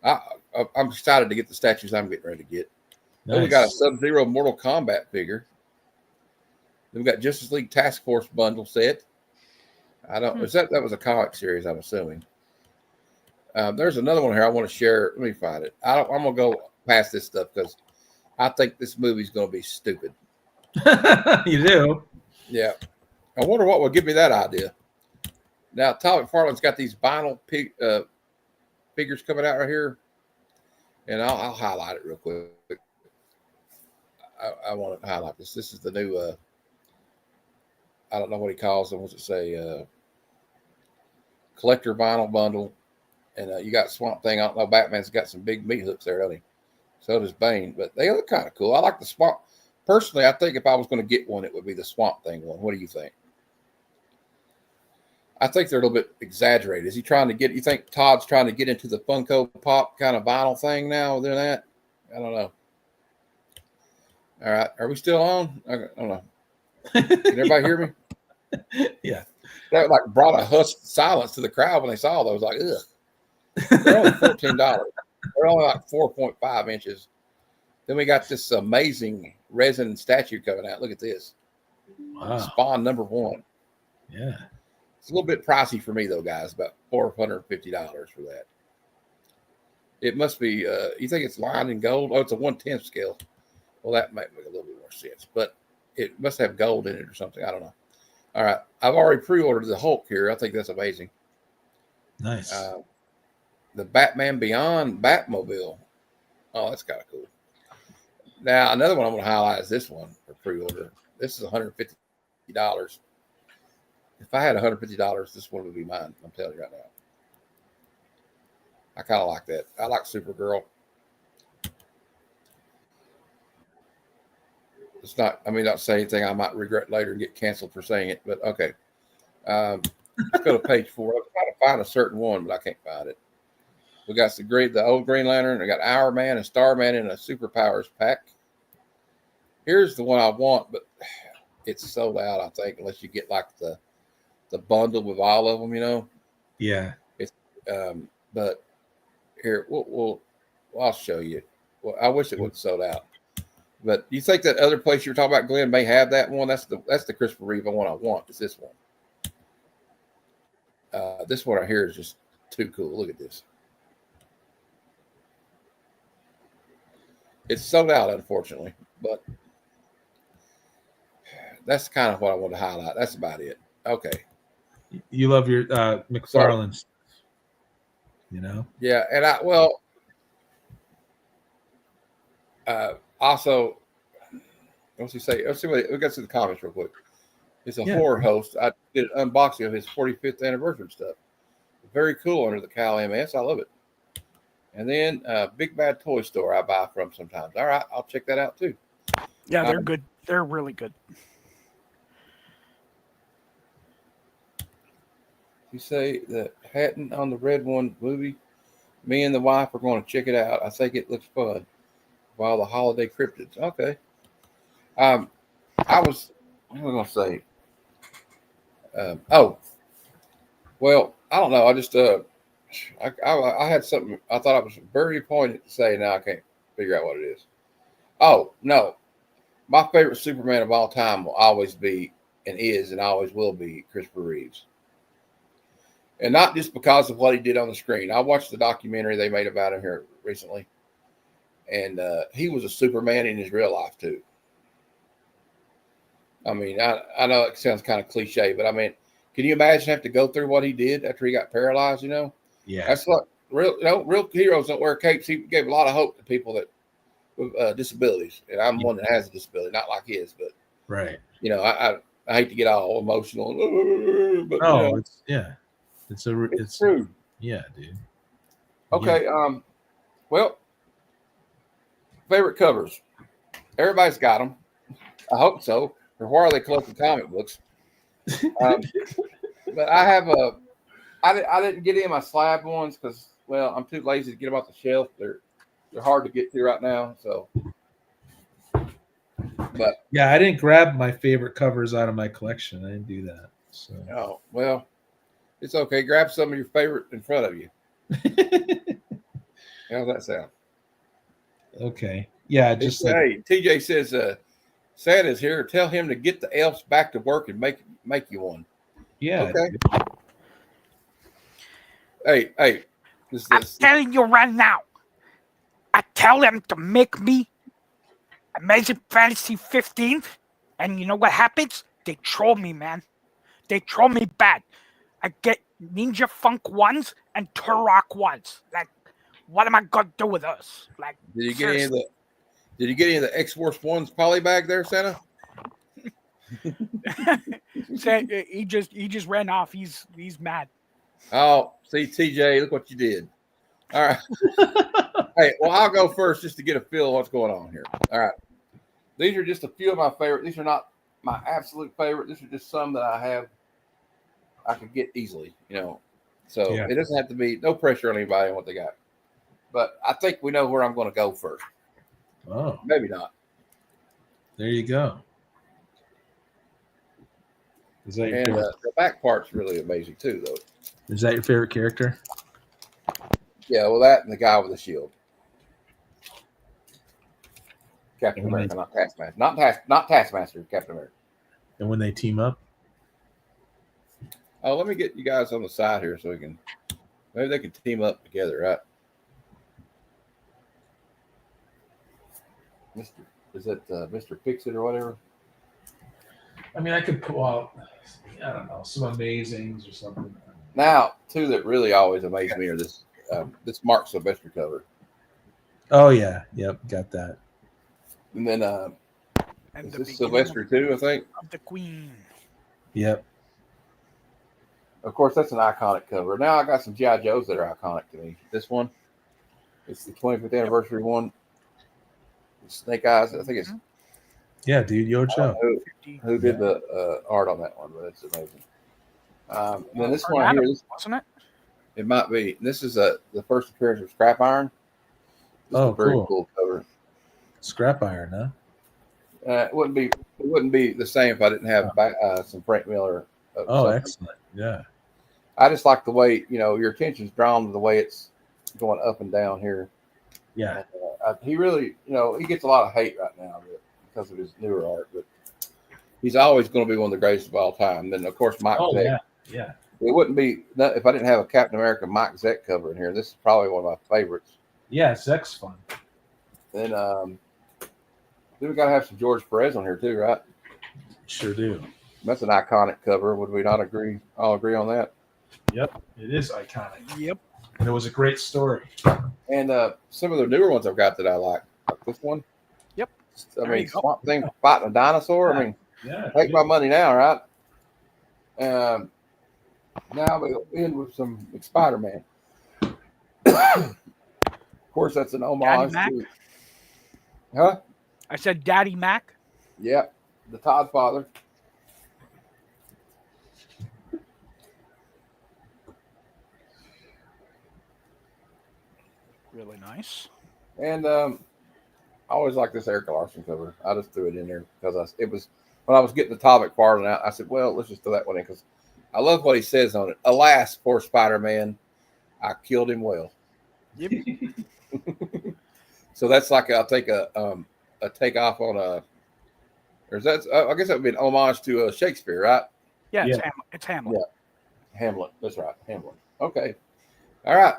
I'm excited to get the statues I'm getting ready to get. Nice. Then we got a Sub-Zero Mortal Kombat figure. Then we got Justice League Task Force bundle set. That was a comic series, I'm assuming. There's another one here I want to share. Let me find it. I'm going to go past this stuff because I think this movie's going to be stupid. You do? Yeah. I wonder what would give me that idea. Now, Todd McFarlane's got these vinyl figures coming out right here. And I'll highlight it real quick. I want to highlight this. This is the new, I don't know what he calls them. What's it say? Collector vinyl bundle. And you got Swamp Thing. I don't know. Batman's got some big meat hooks there, doesn't he? So does Bane. But they look kind of cool. I like the Swamp. Personally, I think if I was going to get one, it would be the Swamp Thing one. What do you think? I think they're a little bit exaggerated. Is he trying to get? You think Todd's trying to get into the Funko Pop kind of vinyl thing now? Doing that? I don't know. All right, are we still on? I don't know. Can everybody hear me? Yeah. That like brought a hushed silence to the crowd when they saw those. Like, ugh. They're only $14. They're only like 4.5 inches. Then we got this amazing resin statue coming out. Look at this. Wow. Spawn #1. Yeah. It's a little bit pricey for me though, guys. About $450 for that. It must be. You think it's lined in gold? Oh, it's a 1/10 scale. Well, that might make a little bit more sense, but it must have gold in it or something. I don't know. All right, I've already pre-ordered the Hulk here. I think that's amazing. Nice. The Batman Beyond Batmobile. Oh, that's kind of cool. Now, another one I'm going to highlight is this one for pre-order. This is $150. If I had $150, this one would be mine. I'm telling you right now. I kind of like that. I like Supergirl. It's not, I mean, not say anything I might regret later and get canceled for saying it, but okay. Let's go to page 4. I'm trying to find a certain one, but I can't find it. We got the old Green Lantern. We got Hour Man and Starman in a Superpowers pack. Here's the one I want, but it's sold out, I think, unless you get like the bundle with all of them, you know? Yeah. It's but here, I'll show you. Well, I wish it would have sold out. But do you think that other place you were talking about, Glenn, may have that one? That's the Christopher Reeve one I want. Is this one? This one right here is just too cool. Look at this. It's sold out, unfortunately, but that's kind of what I want to highlight. That's about it. Okay. You love your McFarlane's, you know? Yeah, and also, what's he say? Let's see what we got to the comments real quick. It's a horror host. I did an unboxing of his 45th anniversary stuff. Very cool under the Cal MS. I love it. And then Big Bad Toy Store I buy from sometimes. All right, I'll check that out too. Yeah, they're good. They're really good. You say the Hatton on the Red One movie. Me and the wife are going to check it out. I think it looks fun. While the holiday cryptids. Okay. What was I going to say? Well, I don't know. I just I had something I thought I was very pointed to say. Now I can't figure out what it is. Oh no, my favorite Superman of all time will always be and is and always will be Christopher Reeves. And not just because of what he did on the screen. I watched the documentary they made about him here recently. And he was a Superman in his real life, too. I mean, I know it sounds kind of cliche, but I mean, can you imagine having to go through what he did after he got paralyzed, you know? Yeah. That's what real heroes don't wear capes. He gave a lot of hope to people that with disabilities. And I'm one that has a disability, not like his, but, right. You know, I hate to get all emotional. But, no, you know, it's true. Yeah, dude. Okay. Yeah. Well, favorite covers. Everybody's got them. I hope so. Or why are they collecting comic books? But I have I didn't get in my slab ones because, well, I'm too lazy to get them off the shelf. They're hard to get to right now. So, but yeah, I didn't grab my favorite covers out of my collection. I didn't do that. So, oh well, it's okay. Grab some of your favorite in front of you. How's that sound? Okay. Yeah, just like, hey, TJ says Santa's here. Tell him to get the elves back to work and make you one. Yeah. Okay. Hey. I'm telling you right now. I tell them to make me Amazing Fantasy 15, and you know what happens? They troll me, man. They troll me bad. I get Ninja Funk 1s and Turok 1s. Like, what am I gonna do with us? Like, did you get any of the X-Force 1's poly bag there, Santa? He just ran off. He's mad. Oh, see, TJ, look what you did. All right. Hey, well, I'll go first just to get a feel of what's going on here. All right. These are just a few of my favorite. These are not my absolute favorite. These are just some that I could get easily, So Yeah. it doesn't have to be no pressure on anybody on what they got. But I think we know where I'm going to go first. Oh, Maybe not. there you go. Is that your And favorite? the back part's really amazing too, though. Is that your favorite character? Yeah, well, that and the guy with the shield. Captain And when America, not Taskmaster. Not Taskmaster, Captain America. And when they team up? Oh, let me get you guys on the side here so we can maybe they can team up together, right? Is that Mr. Fix-It or whatever? I mean, I could pull out, I don't know, some amazings or something. Now, two that really always amaze me are this Mark Sylvester cover. Oh yeah, yep, got that. And then And is the this beginning Sylvester too, I think? of the Queen. Yep. Of course, that's an iconic cover. Now I got some G.I. Joes that are iconic to me. This one, it's the 25th anniversary one. Snake Eyes, I think it's Yeah, dude, Yo I don't Joe. know who did the art on that one, but it's amazing. And then this one Adam, here, wasn't it? it might be. This is the first appearance of Scrap Iron. This is Oh, a very cool. cool cover. Scrap Iron, huh? It wouldn't be the same if I didn't have some Frank Miller. Oh, something. excellent. Yeah. I just like the way your attention's drawn to the way it's going up and down here. Yeah. And, he really, he gets a lot of hate right now because of his newer art, but he's always going to be one of the greatest of all time. And then of course Mike Oh, Zeck. yeah. Yeah. It wouldn't be if I didn't have a Captain America Mike Zeck cover in here. This is probably one of my favorites. Yeah, Zek's fun. Then we got to have some George Perez on here too, right? Sure do. That's an iconic cover. Would we not agree? All agree on that. Yep. It is iconic. Yep. And it was a great story. And some of the newer ones I've got that I like this one. Yep. I There mean, you go. Swamp Thing fighting a dinosaur. I mean, Yeah. take my money now, right? Now we'll end with some Spider-Man. Of course, that's an homage Mac? to. Huh? I said Daddy Mac. Yep. The Todd father. Really nice. And I always like this Eric Larson cover. I just threw it in there because it was when I was getting the topic part out. I said, "Well, let's just throw that one in because I love what he says on it." Alas, poor Spider-Man, I killed him well. Yep. So that's like I'll take a takeoff on a. Or is that? I guess that would be an homage to Shakespeare, right? Yeah, Yeah. it's Hamlet. Yeah. Hamlet. That's right, Hamlet. Okay. All right.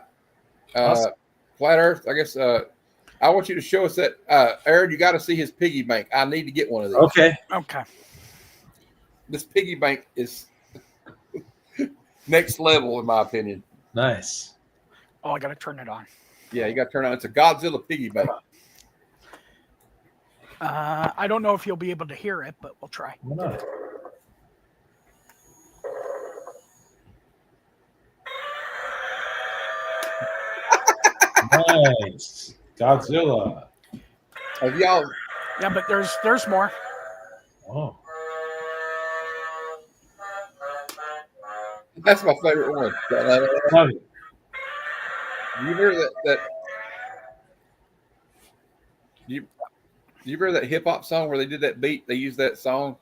Awesome. Flat Earth. I guess. I want you to show us that, Aaron. You got to see his piggy bank. I need to get one of these. Okay. Okay. This piggy bank is next level, in my opinion. Nice. Oh, I gotta turn it on. Yeah, you got to turn on. It's a Godzilla piggy bank. I don't know if you'll be able to hear it, but we'll try. Why not? Nice. Godzilla. Have y'all? Yeah, but there's more. Oh. That's my favorite one. Love it. You hear that? You remember that hip hop song where they did that beat? They used that song.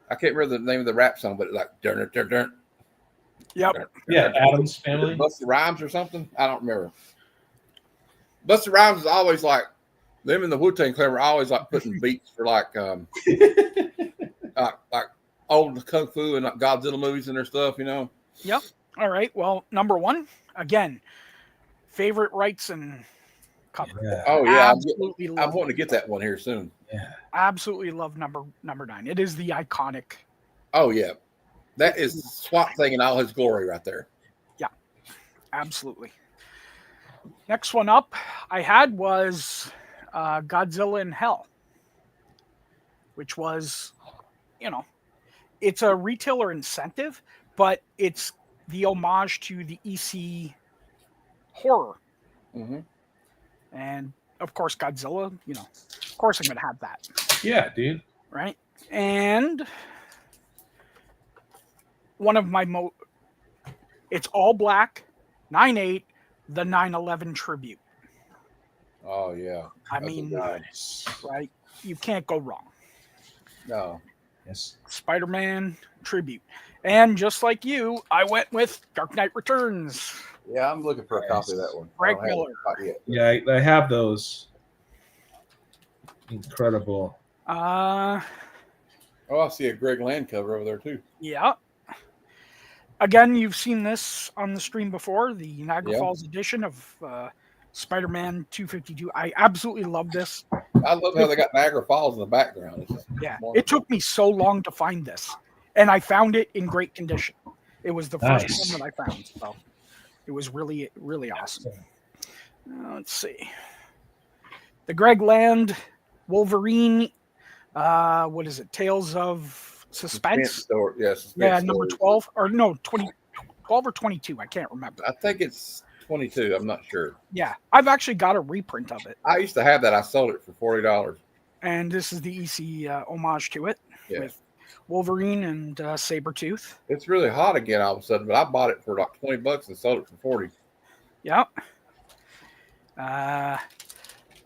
I can't remember the name of the rap song, but it's like dun dun dun. Yep. Yeah, Adam's Family. Busta Rhymes or something. I don't remember. Busta Rhymes is always like them and the Wu-Tang Clan were always like putting beats for like old kung fu and like Godzilla movies and their stuff, Yep. All right. Well, number one, again, favorite rights and cover. Yeah. Oh yeah, Absolutely I'm love wanting to it. get that one here soon. Yeah. Absolutely love number 9. It is the iconic. Oh yeah, that is Swamp Thing in all his glory right there. Absolutely. Next one up I had was Godzilla in Hell, which was, it's a retailer incentive, but it's the homage to the EC horror. Mm-hmm. And of course, Godzilla, of course I'm going to have that. Yeah, dude. Right. And one of my it's all black, 9/8, the 9/11 tribute. Oh yeah. I That's mean, Nice. right? You can't go wrong. No. Yes. Spider-Man tribute. And just like you, I went with Dark Knight Returns. Yeah, I'm looking for a copy of that one. Frank I don't have Miller. it quite yet. Yeah, I have those. Incredible. Oh, I see a Greg Land cover over there too. Yeah. Again, you've seen this on the stream before, the Niagara Falls edition of Spider-Man 252. I absolutely love this. I love how they got Niagara Falls in the background. It's just wonderful. It took me so long to find this, and I found it in great condition. It was the first one that I found, so it was really, really awesome. Let's see. The Greg Land Wolverine, what is it? Tales of Suspense? Yes. Yeah, number 12, or no, 12 or 22. I can't remember. I think it's 22. I'm not sure. Yeah, I've actually got a reprint of it. I used to have that. I sold it for $40. And this is the EC homage to it with Wolverine and Sabretooth. It's really hot again all of a sudden, but I bought it for like $20 and sold it for 40. Yep.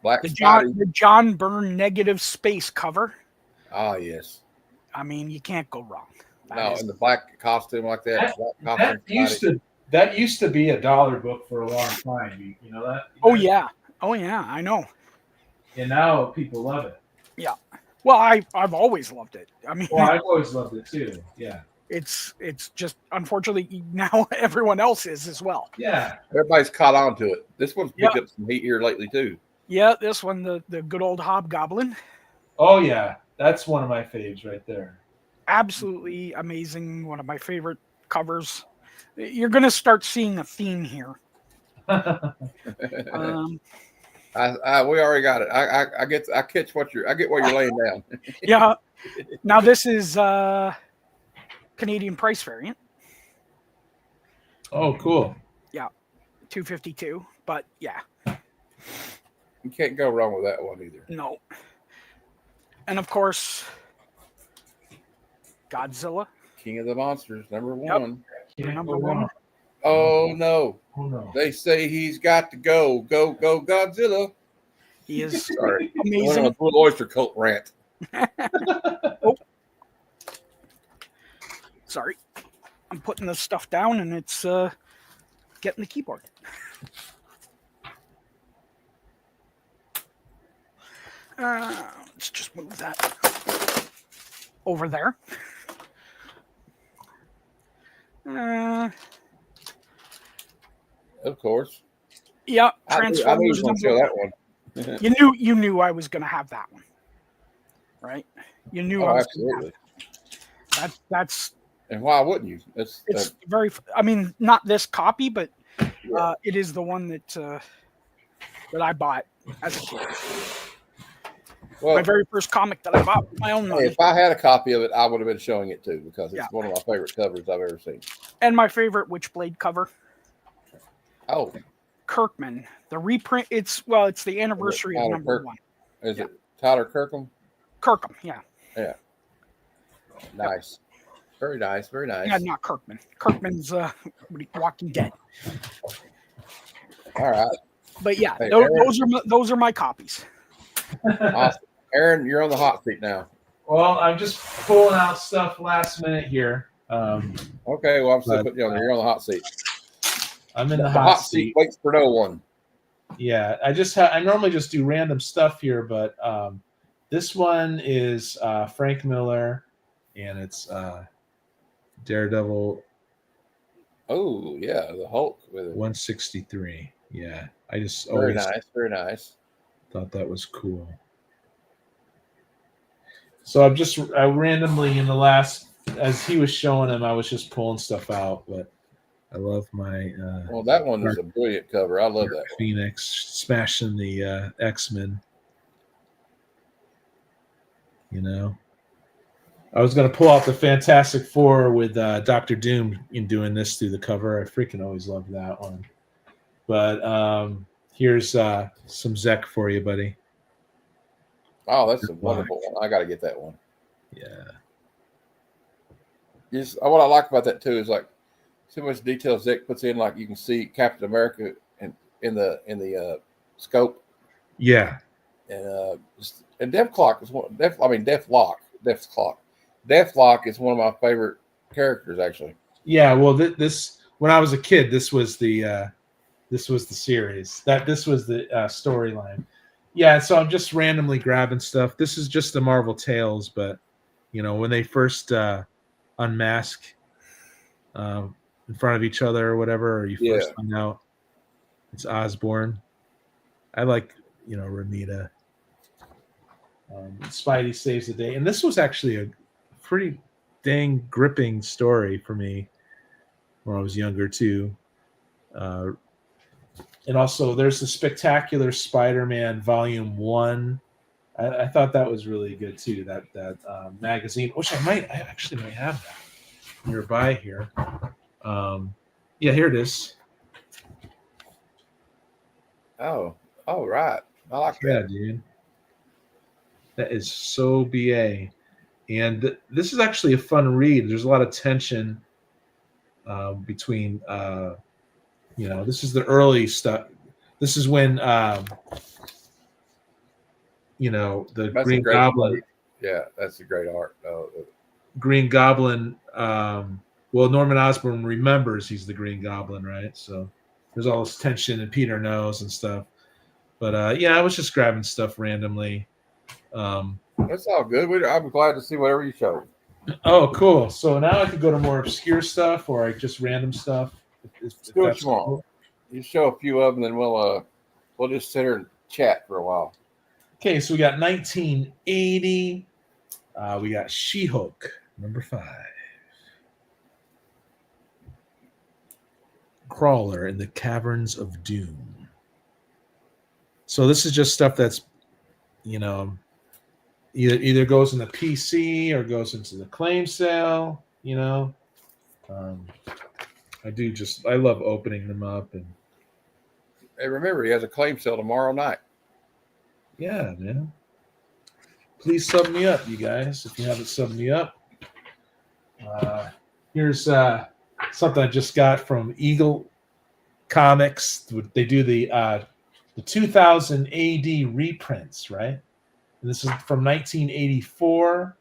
Black the John Byrne negative space cover. Oh yes. I mean, you can't go wrong. In the black costume like that. That used to be a dollar book for a long time. You know that? Oh yeah, I know. And now people love it. Yeah. Well, I've always loved it. I mean, I've always loved it too. Yeah. It's just unfortunately now everyone else is as well. Yeah. Everybody's caught on to it. This one's picked up some heat here lately too. Yeah, this one, the good old Hobgoblin. Oh yeah, that's one of my faves right there. Absolutely amazing. One of my favorite covers. You're going to start seeing a theme here. We already got it. I get what you're laying down. Yeah. Now this is Canadian price variant. Oh, cool. Yeah, $252. But yeah, you can't go wrong with that one either. No. And of course, Godzilla, King of the Monsters, number one. Number one. Oh no! They say he's got to go. Go Godzilla! He is sorry. Amazing. A Blue Oyster Cult rant. Oh. Sorry, I'm putting this stuff down, and it's getting the keyboard. Let's just move that over there. Of course. Yeah, Transformers. I knew you were going to show that one. you knew I was going to have that one, right? You knew I was absolutely. That's. And why wouldn't you? It's very. I mean, not this copy, but it is the one that I bought as a kid. Well, my very first comic that I bought with my own money. If I had a copy of it, I would have been showing it too because it's one of my favorite covers I've ever seen. And my favorite Witchblade cover. Oh, Kirkman. The reprint. It's the anniversary of number one. Is it Tyler Kirkham? Kirkham, yeah. Yeah. Nice. Very nice. Very nice. Yeah, not Kirkman. Kirkman's Walking Dead. All right. But yeah, hey, those are my copies. Awesome. Aaron, you're on the hot seat now. Well, I'm just pulling out stuff last minute here. Okay, well, I'm still putting you on there. You're on the hot seat. I'm in the hot seat. Waits for no one. Yeah, I normally just do random stuff here, but this one is Frank Miller, and it's Daredevil. Oh yeah, the Hulk with it. 163. Yeah, I just very nice. Thought that was cool. So I randomly in the last, as he was showing him, I was just pulling stuff out, but I love my. Well, that one is a brilliant cover. I love that. Phoenix smashing the X-Men. You know. I was going to pull out the Fantastic Four with Doctor Doom in doing this through the cover. I freaking always loved that one. But here's some Zek for you, buddy. Oh, that's a wonderful one. I got to get that one. Yeah. What I like about that too is like so much detail Zek puts in. Like you can see Captain America in the scope. Yeah. And Deathlock is one. Deathlock is one of my favorite characters, actually. Yeah. Well, this when I was a kid, this was the series. This was the storyline. Yeah. So I'm just randomly grabbing stuff. This is just the Marvel Tales, but when they first unmask in front of each other or whatever, or you first find out it's Osborn. I like Ramita. Spidey saves the day, and this was actually a pretty dang gripping story for me when I was younger too. And also, there's the Spectacular Spider-Man Volume 1. I thought that was really good too. That magazine, which I actually might have that nearby here. Yeah, here it is. Oh, right. I like that. Yeah, dude. That is so BA. And this is actually a fun read. There's a lot of tension between, this is the early stuff. This is when, the That's Green Goblin. Yeah, that's a great art. Green Goblin. Norman Osborn remembers he's the Green Goblin, right? So there's all this tension, and Peter knows and stuff. But I was just grabbing stuff randomly. That's all good. I'm glad to see whatever you showed. Oh, cool. So now I could go to more obscure stuff, or just random stuff. Do what you want. Cool. You show a few of them, then we'll just sit here and chat for a while. Okay, so we got 1980. We got She-Hulk, number 5. Crawler in the Caverns of Doom. So this is just stuff that's, either goes in the PC or goes into the claim sale. I love opening them up. And hey, remember, he has a claim sale tomorrow night. Yeah, man. Please sub me up, you guys, if you haven't subbed me up. Here's something I just got from Eagle Comics. They do the 2000 AD reprints, right? And this is from 1984,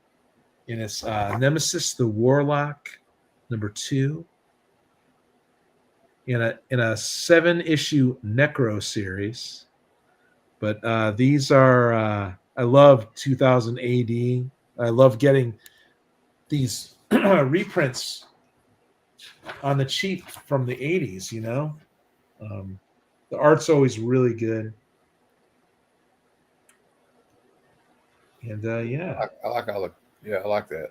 and it's Nemesis the Warlock, number 2, in a 7-issue Necro series. But these are I love 2000 AD. I love getting these reprints on the cheap from the 80s. The art's always really good. And I like all the I like that.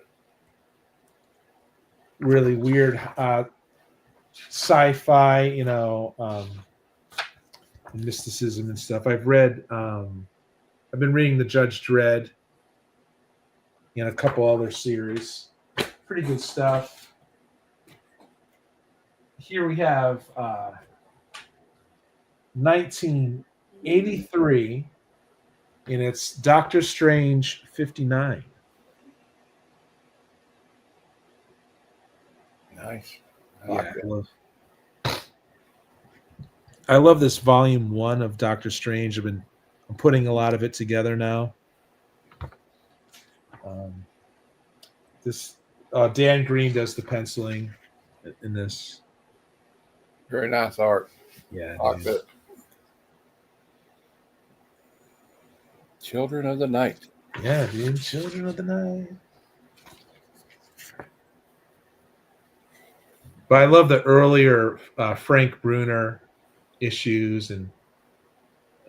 Really weird sci-fi, mysticism and stuff. I've been reading the Judge Dredd and a couple other series. Pretty good stuff. Here we have 1983, and it's Doctor Strange 59. Nice. I love this volume 1 of Doctor Strange. I'm putting a lot of it together now. Dan Green does the penciling in this. Very nice art. Yeah. I like it. Children of the Night. Yeah, dude. Children of the Night. But I love the earlier Frank Bruner issues and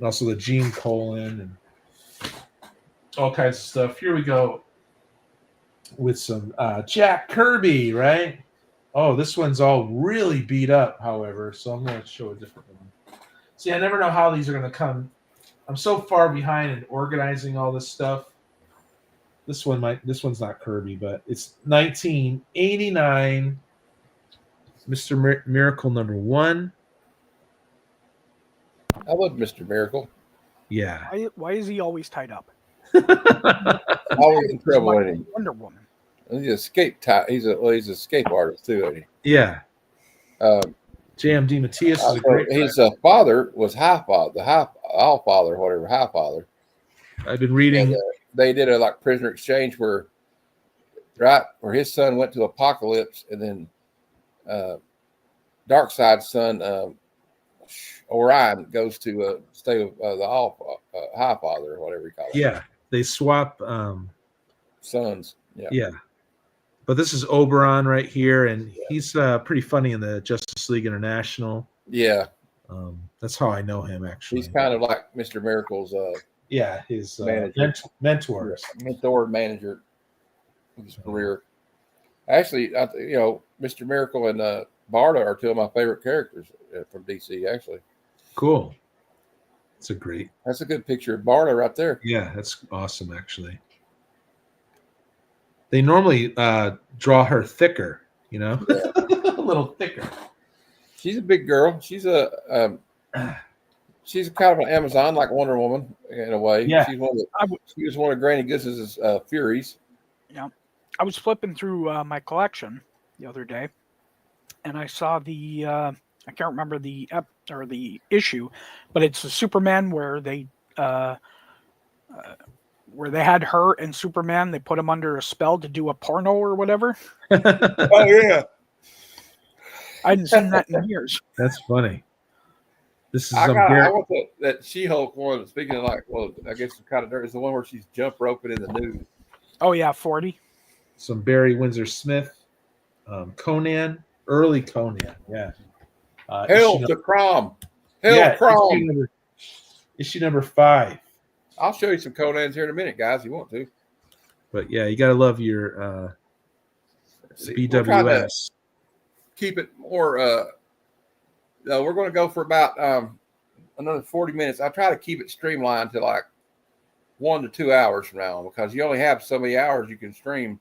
also the Gene Colan and all kinds of stuff. Here we go with some Jack Kirby, right? Oh, this one's all really beat up, however, so I'm going to show a different one. See, I never know how these are going to come. I'm so far behind in organizing all this stuff This one's not Kirby, but it's 1989. Mr. Miracle #1. I love Mr. Miracle. Yeah. Why is he always tied up? Always in trouble, Like ain't he? Wonder Woman. He's a he's a escape artist too, ain't he? Yeah. Um, JMD Matthias is a great his father was High Father, All Father, whatever, High Father. I've been reading. And, they did a like prisoner exchange where his son went to Apocalypse, and then Darkseid's son Orion goes to stay with the High Father or whatever you call it. Yeah, they swap sons. Yeah. But this is Oberon right here, and he's pretty funny in the Justice League International. Yeah. That's how I know him, actually. He's kind of like Mr. Miracle's his mentor. Mentor, manager of his career. Actually, Mr. Miracle and Barda are two of my favorite characters from DC, actually. Cool. That's a good picture of Barda right there. Yeah, that's awesome, actually. They normally draw her thicker, a little thicker. She's a big girl. She's she's kind of an Amazon, like Wonder Woman in a way. Yeah. She was one of Granny Goose's Furies. Yeah. I was flipping through my collection the other day, and I saw the I can't remember the issue, but it's a Superman where they had her and Superman. They put him under a spell to do a porno or whatever. Oh yeah, I hadn't seen that in years. That's funny. This is I want that She-Hulk one. Speaking of I guess it's kind of dirty. Is the one where she's jump roping in the nude. Oh yeah, 40. Some Barry Windsor Smith, Conan, early Conan. Yeah. Hell to Crom. Crom. Issue number 5. I'll show you some Conans here in a minute, guys. You want to? But yeah, you got to love your BWS. Keep it more. We're going to go for about another 40 minutes. I try to keep it streamlined to like 1 to 2 hours from now, because you only have so many hours you can stream.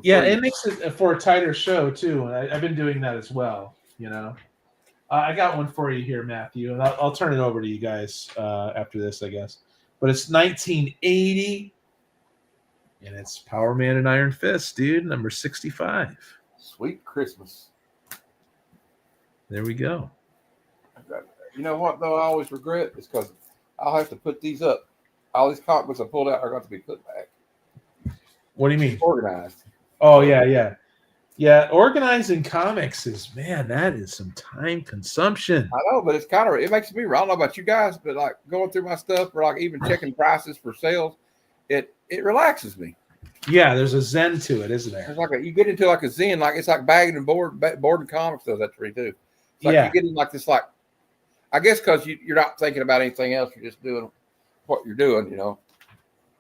Yeah, it makes it for a tighter show too, and I've been doing that as well. I got one for you here, Matthew, and I'll turn it over to you guys after this, I guess. But it's 1980, and it's Power Man and Iron Fist, dude, number 65. Sweet Christmas. There we go. You know what, though, I always regret is because I'll have to put these up. All these comic books I pulled out are going to be put back. What do you mean? Organized. Oh, yeah. Yeah, organizing comics that is some time consumption. I know, but it makes me, I don't know about you guys, but like going through my stuff or like even checking prices for sales, it relaxes me. Yeah, there's a zen to it, isn't there? It's like you get into like a zen, like it's like bagging and boarding comics does that to me too. It's like you get in like this, like, I guess because you're not thinking about anything else, you're just doing what you're doing,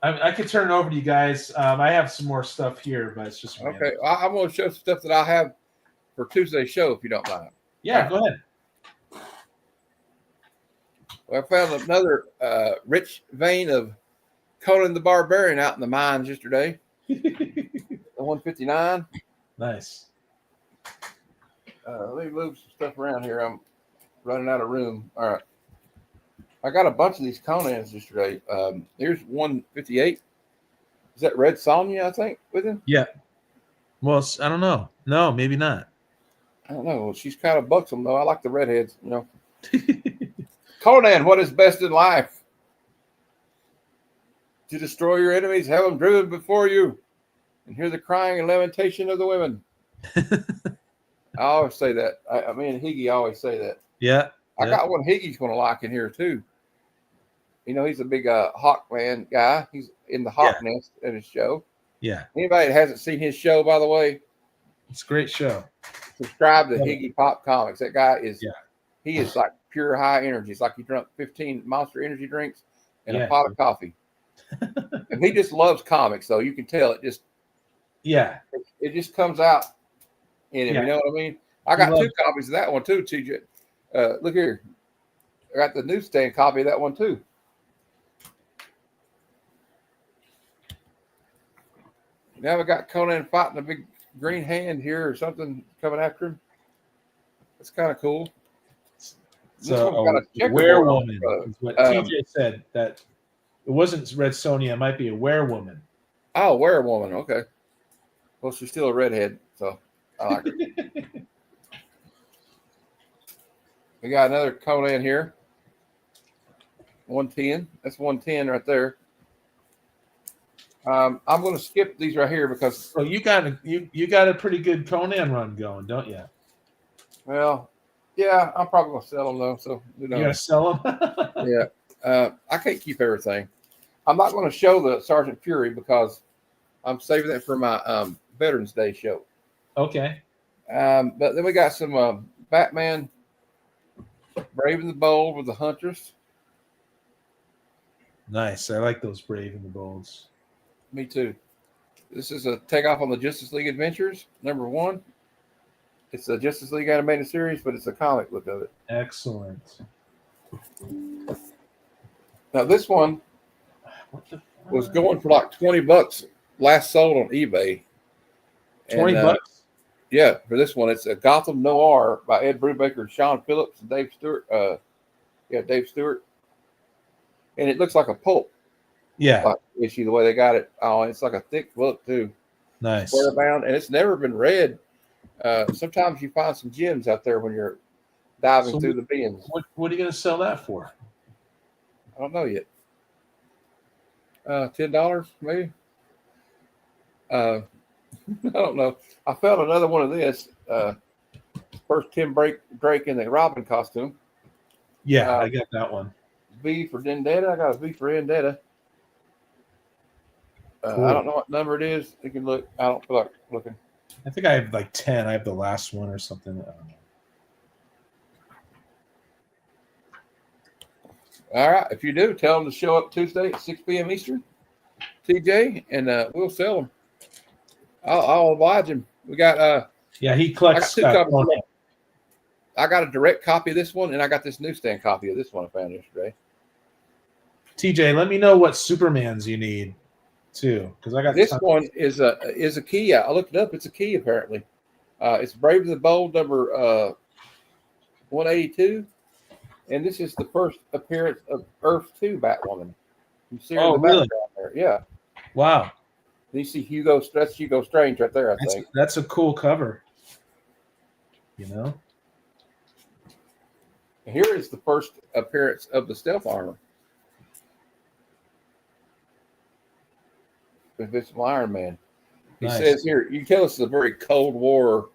I could turn it over to you guys. I have some more stuff here, but it's just okay. I'm going to show some stuff that I have for Tuesday's show, if you don't mind. Yeah, go ahead. Well, I found another rich vein of Conan the Barbarian out in the mines yesterday. The 159. Nice. Let me move some stuff around here. I'm running out of room. All right. I got a bunch of these Conans yesterday. Here's 158. Is that Red Sonja, I think, with him? Yeah. Well, I don't know. No, maybe not. I don't know. She's kind of buxom, though. I like the redheads, Conan, what is best in life? To destroy your enemies, have them driven before you, and hear the crying and lamentation of the women. I always say that. I mean, Higgy always say that. Yeah. I got one Higgy's going to like in here, too. He's a big Hawkman guy. He's in the Hawk Nest in his show. Yeah. Anybody that hasn't seen his show, by the way, it's a great show. Subscribe to Higgy Pop Comics. That guy he is like pure high energy. It's like he drank 15 Monster Energy drinks and a pot of coffee. And he just loves comics, though. You can tell it just comes out in him. You know what I mean? I got 2 copies of that one too, TJ. Look here. I got the newsstand copy of that one too. Now we got Conan fighting a big green hand here or something coming after him. It's kind of cool. So one's got a werewoman is what TJ said. That it wasn't Red Sonja. It might be a werewoman. Oh, werewoman. Okay. Well, she's still a redhead, so I like her. We got another Conan here. 110. That's 110 right there. I'm going to skip these right here because. Oh, you got a pretty good Conan run going, don't you? Well, yeah, I'm probably going to sell them though. So you gonna sell them? Yeah. I can't keep everything. I'm not going to show the Sergeant Fury because I'm saving that for my Veterans Day show. Okay. But then we got some Batman, Brave and the Bold with the Huntress. Nice. I like those Brave and the Bolds. Me too. This is a takeoff on the Justice League Adventures, #1. It's a Justice League animated series, but it's a comic look of it. Excellent. Now this one was going for like $20 last sold on eBay. $20? Yeah, for this one. It's a Gotham Noir by Ed Brubaker, Sean Phillips, and Dave Stewart. Dave Stewart. And it looks like a pulp. Yeah. Issue, the way they got it. Oh, it's like a thick book too. Nice. Square bound, and it's never been read. Sometimes you find some gems out there when you're diving through the bins. What are you going to sell that for? I don't know yet. $10 maybe. I don't know. I found another one of this. First Tim Drake in the Robin costume. Yeah, I got that one. V for Vendetta. I got a V for Vendetta. Cool. I don't know what number it is. You can look. I don't feel like looking. I think I have like 10. I have the last one or something. I don't know. All right. If you do, tell them to show up Tuesday at 6 p.m. Eastern, TJ, and we'll sell them. I'll oblige him. We got. Yeah, he collects. I got a direct copy of this one, and I got this newsstand copy of this one I found yesterday. TJ, let me know what Supermans you need too, because I got this one is a key. I looked it up. It's a key apparently. It's Brave and the Bold number 182, and this is the first appearance of Earth 2 Batwoman. You see her in the background there. Yeah. Wow. You see Hugo Strange right there. I think that's a cool cover. You know. And here is the first appearance of the stealth armor. Invincible Iron Man. He says here, you can tell this is a very Cold War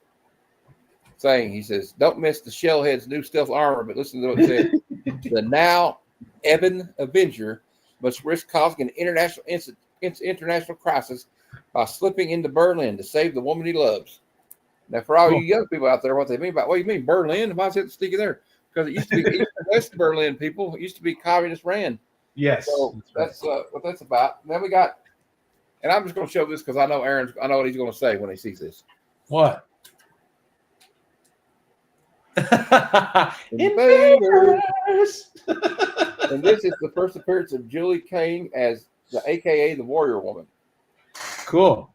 saying. He says, don't miss the Shellhead's new stealth armor, but listen to what it says. The now Ebon Avenger must risk causing an international crisis by slipping into Berlin to save the woman he loves. Now, for all you young people out there, what they mean by, what do you mean, Berlin? Why is it sticking there? Because it used to be East and West Berlin, people. It used to be communist ran. Yes. So that's what that's about. And then we got, and I'm just going to show this because I know what he's going to say when he sees this. What? Invaders. And this is the first appearance of Julie Kane as the AKA the Warrior Woman. Cool.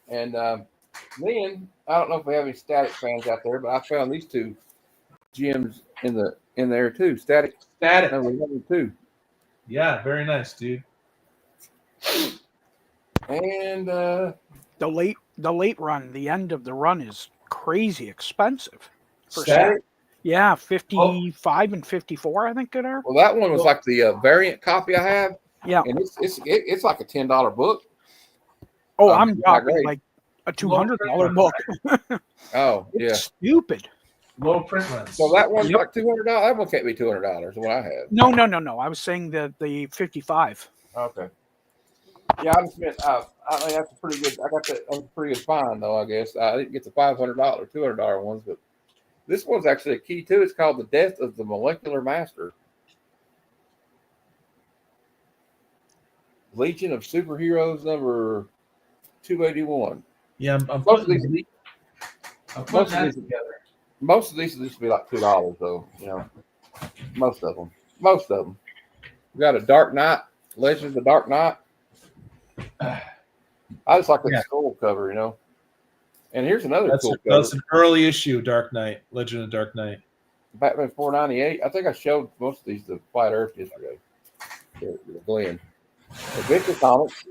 And then I don't know if we have any Static fans out there, but I found these two gems in there too. Static number 1 and 2. Yeah, very nice, dude. And the late run, the end of the run is crazy expensive. Static? Yeah, 55 and 54, I think they are. Well, that one was like the variant copy I have. Yeah, and it's like a $10 book. Oh, I'm talking like a $200 book. Oh, it's yeah, stupid. Low print runs. So that one's like $200. That one can't be $200. The one I have. No. I was saying the 55. Okay. Yeah, I just meant I mean that's a pretty good. I got that. That was a pretty good find though. I guess I didn't get the $500, $200 ones, but this one's actually a key too. It's called The Death of the Molecular Master. Legion of Superheroes number 281. Yeah, I'm Most of putting these together. Most of these used to be like $2 though. You know, most of them. We got a Dark Knight, Legends of the Dark Knight. I just like that Yeah. skull cover, you know. And here's another That's, cool cover. that's an early issue, Dark Knight, Legend of Dark Knight. Batman 498. I think I showed most of these to Flat Earth yesterday. The Glenn. Adventure Comics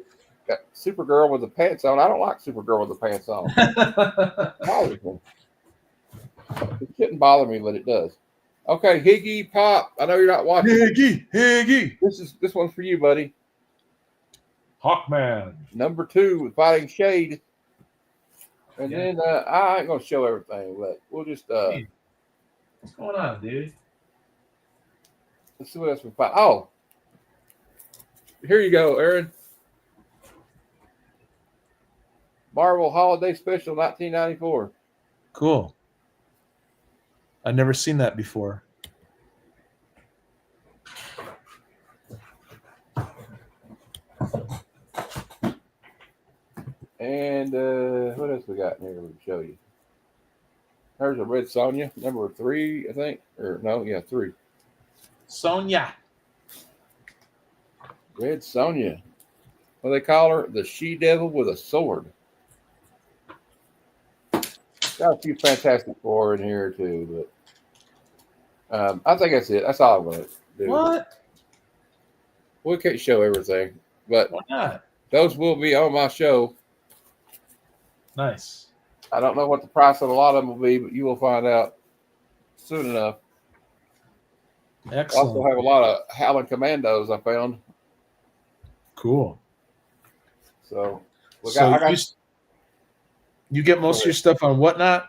got Supergirl with the pants on. I don't like Supergirl with the pants on. It bothers me. It shouldn't bother me, but it does. Okay, Higgy Pop. I know you're not watching. Higgy. This one's for you, buddy. Hawkman. Number 2 with Fighting Shade. And Yeah. then I ain't gonna show everything, but we'll just Hey, what's going on, dude? let's see what else we find. Oh, here you go, Aaron. Marvel Holiday Special 1994. Cool. I've never seen that before. And what else we got in here we can show you? There's a Red Sonja, number 3, I think. Or no, yeah, 3. Sonya. Red Sonja. What do they call her? The She-Devil with a sword. Got a few Fantastic Four in here too, but I think that's it. That's all I'm going to do. What? We can't show everything, but Why not? those will be on my show. Nice. I don't know what the price of a lot of them will be, but you will find out soon enough. I Excellent. also have a lot of Howling Commandos I found. Cool. So, look, So I got, you get most of your stuff on Whatnot?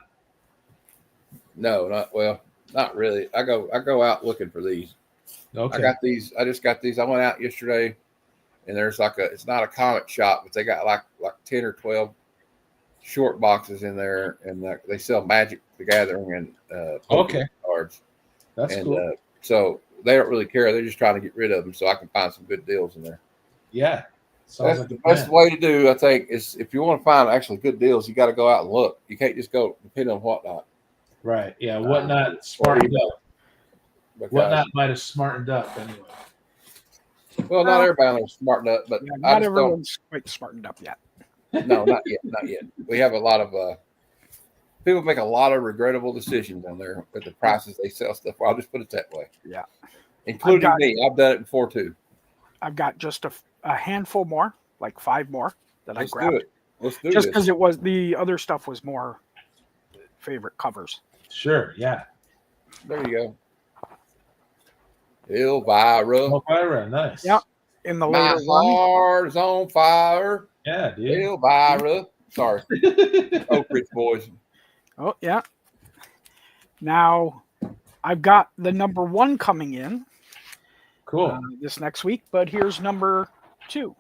no, not really. I go out looking for these. Okay. I got these. I just got these. I went out yesterday, and there's it's not a comic shop, but they got like 10 or 12 short boxes in there, and they sell Magic the Gathering and Pokemon cards. That's cool. So they don't really care. They're just trying to get rid of them, so I can find some good deals in there. Yeah. That's the best way to do, I think, is if you want to find actually good deals, you got to go out and look. You can't just go depend on Whatnot. Right. Yeah. Whatnot smartened up. Whatnot might have smartened up anyway. Well, not everybody is smartened up, but Yeah, I not just everyone's quite smartened up yet. No, not yet. Not yet. We have a lot of people make a lot of regrettable decisions on there with the prices they sell stuff for. I'll just put it that way. Yeah. Including me. I've done it before too. I've got just a handful more, like 5 more that I grabbed. Do it. Let's do just this. because it was the other stuff was more favorite covers. Sure. Yeah. There you go. Elvira. Elvira. Nice. Yeah. In the My later one. heart's on fire. Yeah, dude. Elvira. Sorry. Oak Ridge Boys. Oh, yeah. Now, I've got the number 1 coming in. Cool. This next week, but here's number 2.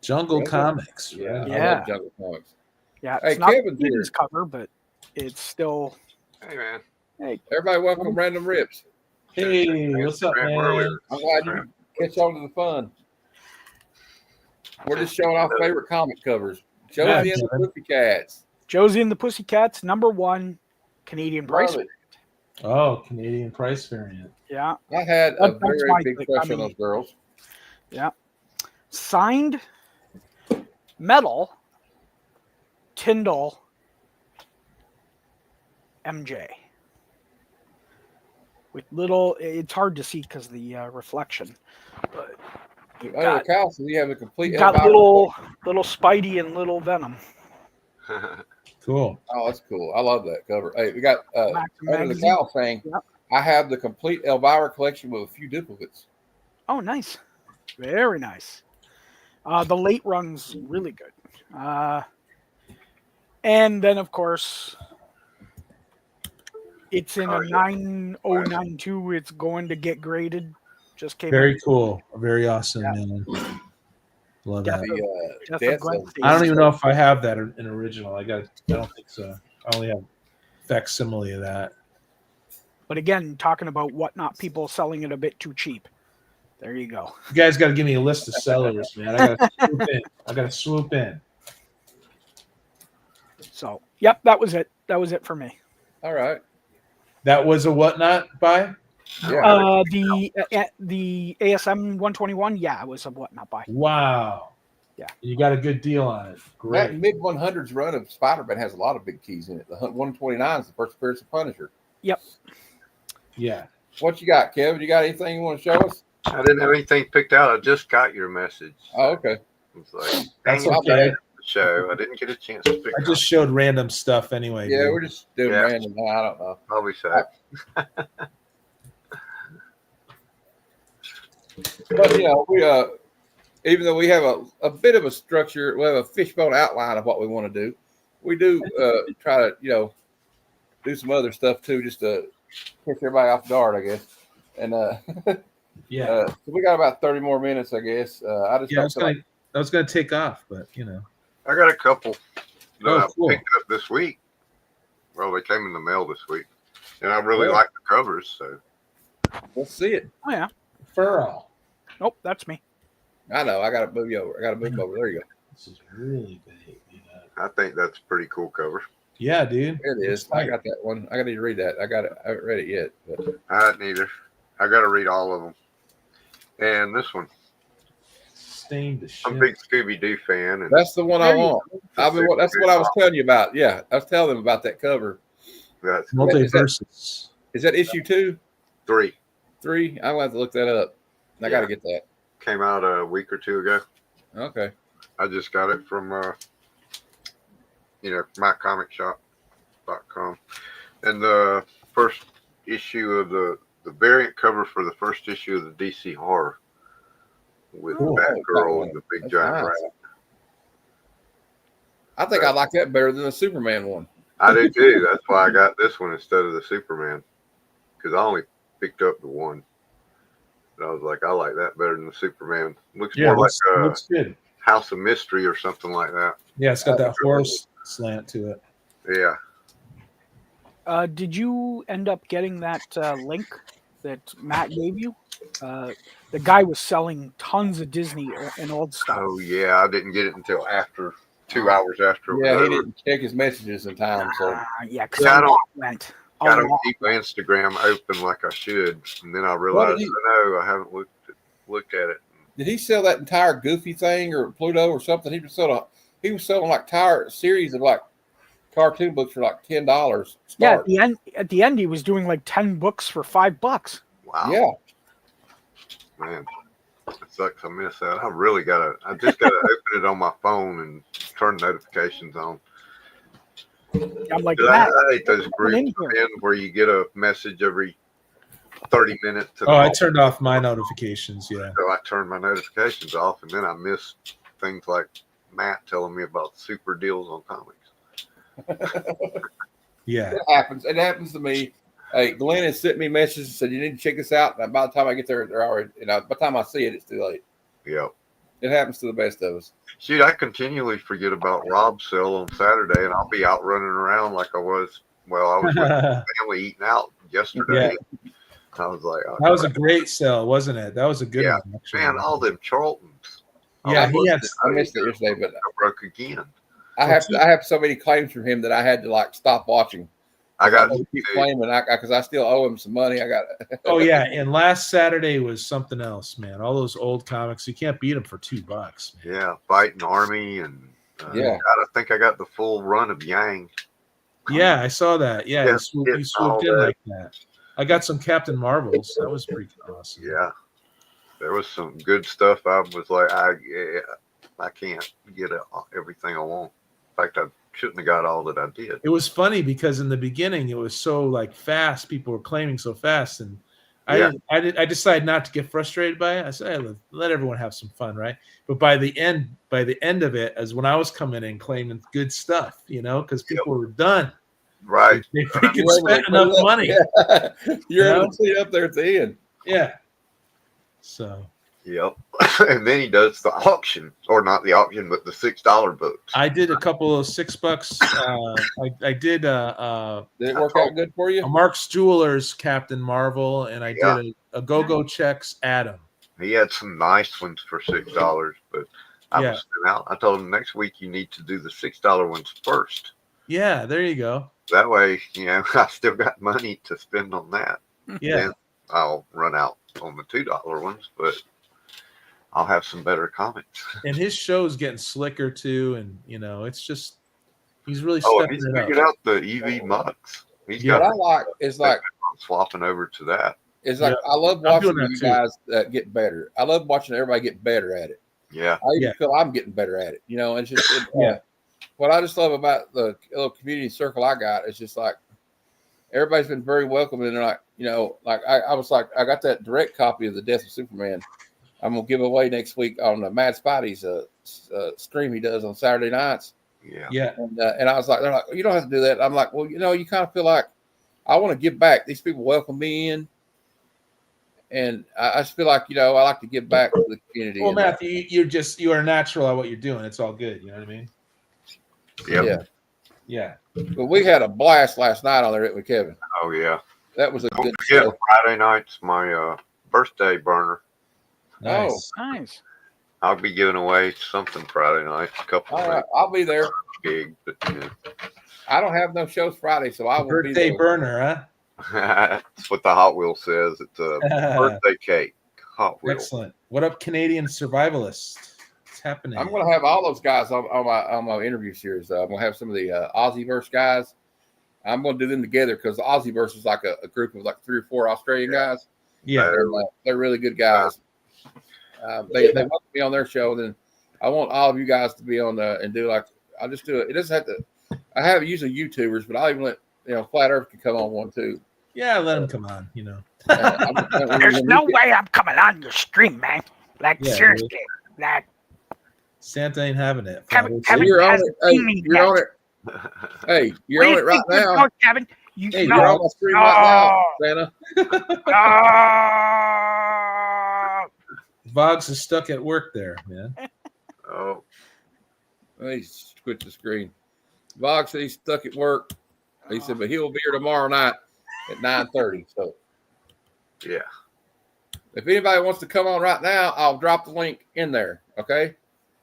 Jungle Comics. Yeah. Right? I love Jungle Comics. Yeah, Hey, it's not Kevin's here. Kevin's cover, but it's still. Hey, man. Hey, Everybody welcome Random Rips. Hey, what's up, man? I'm glad you can catch on to the fun. We're just showing off favorite comic covers. Josie and the Pussycats. Josie and the Pussycats, number 1, Canadian price. Love it. Oh, Canadian price variant. Yeah. I had a That's very my big pick. crush I mean- on those girls. Yeah. Signed metal Tyndall MJ. With little, it's hard to see because of the reflection. But you Under got, the castle, you have a complete. you got Elvira little Spidey and little Venom. Cool. Oh, that's cool. I love that cover. Hey, we got Max Under the magazine. Cowl saying, Yep. I have the complete Elvira collection with a few duplicates. Oh, nice. Very nice. The late run's really good. And then, of course, it's in a 9092. It's going to get graded. Just came Very out. cool. Very awesome, Yeah. man. Love Yeah. that. The Death of death Gwen of- Stacy. I don't even know if I have that in original. I don't think so. I only have facsimile of that. But again, talking about Whatnot people selling it a bit too cheap. There you go. You guys got to give me a list of sellers, man. I got to swoop in. So, yep, that was it. That was it for me. All right. That was a Whatnot buy? Yeah. The ASM 121, yeah, it was a Whatnot buy. Wow. You got a good deal on it. That Great. mid 100s run of Spider-Man has a lot of big keys in it. The 129 is the first appearance of Punisher. Yep. Yeah. What you got, Kevin? You got anything you want to show us? I didn't have anything picked out. I just got your message. Oh, okay. It's like, That's dang it, okay. the show. I didn't get a chance to pick I out. just showed random stuff anyway. Yeah, dude. we're just doing Yeah. random. I don't know. I'll be safe. But we even though we have a bit of a structure, we have a fishbone outline of what we want to do. We do try to do some other stuff too, just to catch everybody off guard, I guess. And Yeah. so we got about 30 more minutes, I guess. I was gonna take off, but I got a couple that Oh, I cool. picked up this week. Well, they came in the mail this week. And I really like the covers, so let's see it. Oh yeah. Furrow. Nope, that's me. I know. I got to move you over. I got to move over. There you go. This is really big. I think that's a pretty cool cover. Yeah, dude. There it is. I got that one. I got to read that. I got it. I haven't read it yet. But I hadn't either. I got to read all of them. And this one, Stained the I'm a shit. big Scooby-Doo fan. And that's the one I want. That's what I was telling you about. Yeah, I was telling them about that cover. that's Multiverses. Is that issue 2, 3. 3? I'm gonna have to look that up. I got to get that. Came out a week or two ago. Okay. I just got it from, mycomicshop.com. And the first issue of the variant cover for the first issue of the DC Horror with Cool. Batgirl and the big That's giant nice. rat. I think I like that better than the Superman one. I do too. That's why I got this one instead of the Superman, because I only picked up the one. And I was like, I like that better than the Superman. Looks more like looks good. House of Mystery or something like that. Yeah, it's got that horse slant to it. Yeah. Did you end up getting that link that Matt gave you? The guy was selling tons of Disney and old stuff. Oh yeah, I didn't get it until after 2 hours after. it was Yeah, he over. didn't check his messages in time. So Yeah, because Yeah, I I don't- went. I don't Oh, keep my Instagram open like I should, and then I realized, no, I haven't looked at it. did he sell that entire Goofy thing or Pluto or something? He was selling like entire series of like cartoon books for like $10. yeah, Start. at the end, he was doing like 10 books for $5. Wow. Yeah. Man, it sucks. I miss that. I just gotta open it on my phone and turn notifications on. I'm like, 'Cause Matt, I hate those come in groups here. where you get a message every 30 minutes. Oh, I turned off my notifications. Yeah. So I turn my notifications off, and then I miss things like Matt telling me about super deals on comics. Yeah. It happens. It happens to me. Hey, Glenn has sent me messages and said you need to check this out. And by the time I get there, they're already. By the time I see it, it's too late. Yep. It happens to the best of us. Shoot, I continually forget about Rob's sale on Saturday, and I'll be out running around like I was. Well, I was with the family eating out yesterday. I was like, oh, That was a great sell, wasn't it? That was a good Yeah. one. Actually. man, all them Charltons. Yeah, I he had. missed it yesterday, but broke again. I have so many claims from him that I had to like stop watching. I got keep claiming because I still owe him some money. I got. Oh yeah, and last Saturday was something else, man. All those old comics, you can't beat them for $2. Man. yeah, Fighting Army and Yeah. I think I got the full run of Yang. Yeah, I saw that. Yeah, Yeah, you swooped all in that. like that. I got some Captain Marvels. That was pretty awesome. Yeah, there was some good stuff. I was like, I can't get everything I want. In fact, I shouldn't have got all that I did. It was funny because in the beginning it was so like fast. People were claiming so fast, and Yeah. I decided not to get frustrated by it. I said, hey, let everyone have some fun, right? But by the end of it, as when I was coming in claiming good stuff, because people were done. Right. They freaking You were able to spent enough clean up. money. Yeah. You're You able know? to clean up there at the end. Yeah. So Yep. And then he does the auction, or not the auction, but the $6 books. I did a couple of $6. I did Did it work out good for a you? Mark's Jewelers Captain Marvel, and I Yeah. did a Go-Go Checks Adam. He had some nice ones for $6, but I Yeah. was out. I told him next week you need to do the $6 ones first. Yeah, there you go. That way, I still got money to spend on that. Yeah. Then I'll run out on the $2 ones, but I'll have some better comics. And his show's getting slicker too, and it's just he's really Oh, stepping he's it figured up. out the EV mugs. He's Yeah. What I got like is like swapping over to that. I love I'm watching doing that you too. guys get better. I love watching everybody get better at it. Yeah. I even feel I'm getting better at it. And it's just what I just love about the little community circle I got is just like everybody's been very welcoming. And they're like, like I was like, I got that direct copy of The Death of Superman. I'm gonna give away next week on Mad Spidey's stream he does on Saturday nights. Yeah. And I was like, they're like, you don't have to do that. I'm like, well, you kind of feel like I want to give back. These people welcome me in, and I just feel like I like to give back to the community. Well, Matthew, you are natural at what you're doing. It's all good. You know what I mean? Yep. Yeah. But we had a blast last night on there with Kevin. Oh yeah. That was a Don't good forget show. Friday night's my birthday burner. Nice. Nice. I'll be giving away something Friday night. A couple All of right, I'll be there. big, but I don't have no shows Friday, so I will be Birthday there. burner, huh? that's what the Hot Wheel says. It's a birthday cake. Hot Wheel. Excellent. What up, Canadian survivalist? What's happening? I'm going to have all those guys on my interview series. I'm going to have some of the Aussieverse guys. I'm going to do them together because the Aussieverse is like a group of like 3 or 4 Australian guys. Yeah. They're really good guys. They want me on their show. Then I want all of you guys to be on and do like I'll just do it. It doesn't have to. I have usually YouTubers, but I'll even let Flat Earth can come on one too. Yeah, let him come on. There's no way I'm coming on your stream, man. Like seriously, like Santa ain't having it. Kevin you're on has it. Hey, you're on it. Hey, you're on it right now. Kevin, Hey, you're on my stream right now, Santa. Vogs is stuck at work there, man. Oh. He quit the screen. Vox said he's stuck at work. He said, but he'll be here tomorrow night at 9:30. So, yeah. If anybody wants to come on right now, I'll drop the link in there. Okay.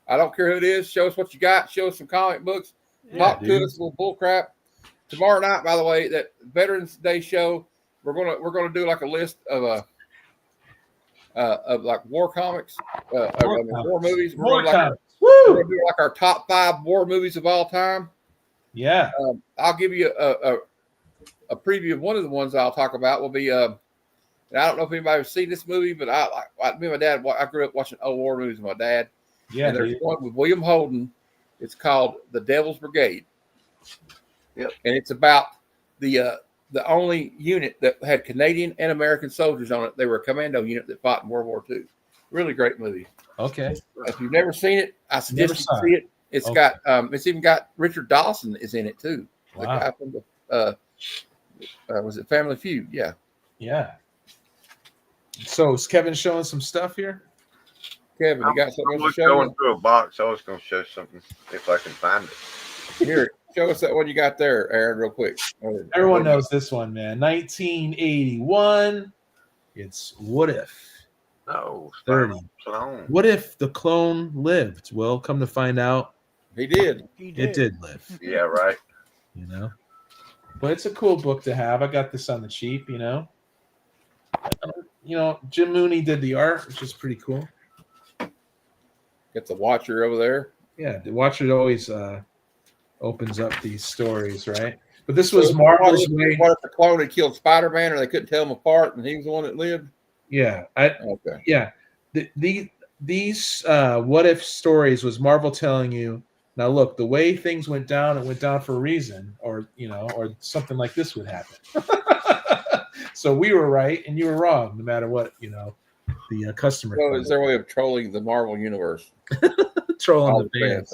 I don't care who it is. Show us what you got. Show us some comic books. Talk to us a little bull crap. Tomorrow night, by the way, that Veterans Day show, we're gonna do like a list of like war comics, war movies. We're gonna do like our top 5 war movies of all time. Yeah. I'll give you a preview of one of the ones I'll talk about. Will be and I don't know if anybody's seen this movie, but me and my dad, I grew up watching old war movies with my dad. Yeah. And there's one with William Holden. It's called The Devil's Brigade. Yep. And it's about the only unit that had Canadian and American soldiers on it. They were a commando unit that fought in World War II. Really great movie. Okay. If you've never seen it, I suggest you see it. It's got it's even got Richard Dawson is in it too. Wow. The guy from the was it Family Feud? Yeah. Yeah. So is Kevin showing some stuff here? Kevin, you got something I'm else to show? going through a box. I was going to show something if I can find it. Here, show us that one you got there, Aaron, real quick. Everyone knows this one, man. 1981. It's What If. No. 30. What if the clone lived? Well, come to find out, he did. It did live. Yeah, right. But it's a cool book to have. I got this on the cheap. Jim Mooney did the art, which is pretty cool. Got the Watcher over there. Yeah, the Watcher always opens up these stories, right? But this was Marvel's way. What if the clone had killed Spider-Man, or they couldn't tell him apart, and he was the one that lived? Yeah, okay. Yeah, these what if stories was Marvel telling you, now look, the way things went down, it went down for a reason, or something like this would happen. So we were right and you were wrong, no matter what the customer. So is their way of trolling the Marvel universe? Trolling the fans.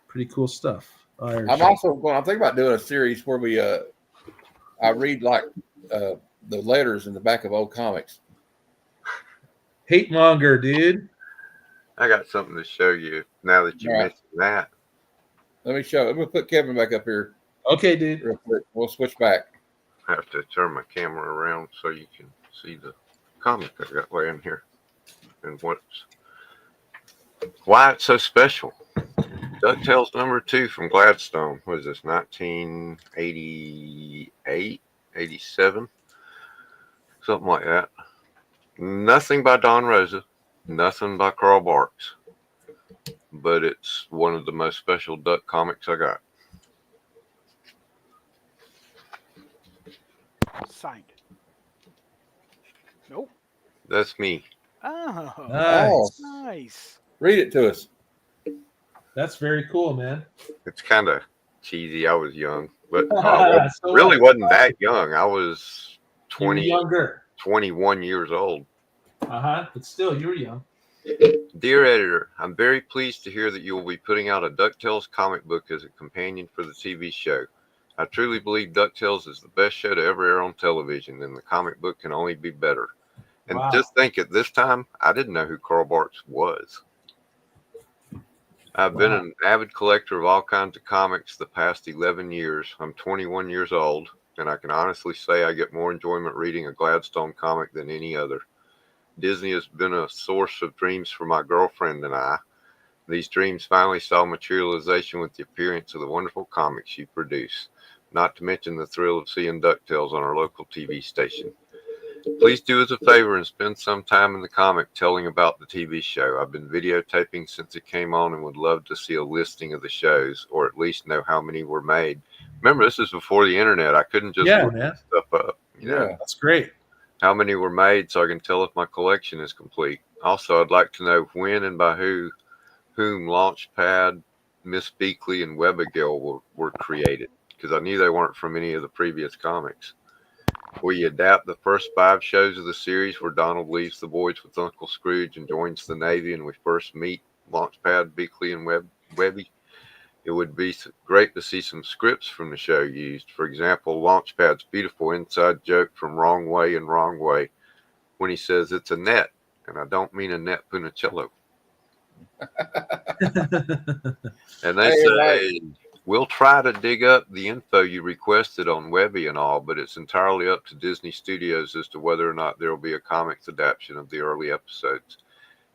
Pretty cool stuff. I'm thinking about doing a series where we I read like the letters in the back of old comics. Hate monger, dude. I got something to show you now that you mentioned that. Let me show. I'm gonna put Kevin back up here. Okay, dude. Real quick. We'll switch back. I have to turn my camera around so you can see the comic I got laying here and why it's so special. DuckTales #2 from Gladstone. What is this? 1988, 87, something like that. Nothing by Don Rosa, nothing by Carl Barks, but it's one of the most special duck comics I got. Signed. Nope. That's me. Oh, Nice. nice. Read it to us. That's very cool, man. It's kind of cheesy. I was young, but I So really wasn't that young. I was You were 20, younger. 21 years old. But still, you were young. Dear editor, I'm very pleased to hear that you will be putting out a DuckTales comic book as a companion for the TV show. I truly believe DuckTales is the best show to ever air on television, and the comic book can only be better. And Wow. just think, at this time, I didn't know who Carl Barks was. I've been an avid collector of all kinds of comics the past 11 years. I'm 21 years old, and I can honestly say I get more enjoyment reading a Gladstone comic than any other. Disney has been a source of dreams for my girlfriend and I. These dreams finally saw materialization with the appearance of the wonderful comics you produce, not to mention the thrill of seeing DuckTales on our local TV station. Please do us a favor and spend some time in the comic telling about the TV show. I've been videotaping since it came on and would love to see a listing of the shows, or at least know how many were made. Remember, this is before the internet. I couldn't just look stuff up. You know? That's great. How many were made so I can tell if my collection is complete. Also, I'd like to know when and by whom Launchpad, Miss Beakley, and Webigail were created, because I knew they weren't from any of the previous comics. We adapt the first 5 shows of the series where Donald leaves the boys with Uncle Scrooge and joins the Navy, and we first meet Launchpad, Beakley, and Webby. It would be great to see some scripts from the show used. For example, Launchpad's beautiful inside joke from Wrong Way and Wrong Way when he says it's a net, and I don't mean a net Punicello. And they say, we'll try to dig up the info you requested on Webby and all, but it's entirely up to Disney Studios as to whether or not there will be a comics adaptation of the early episodes.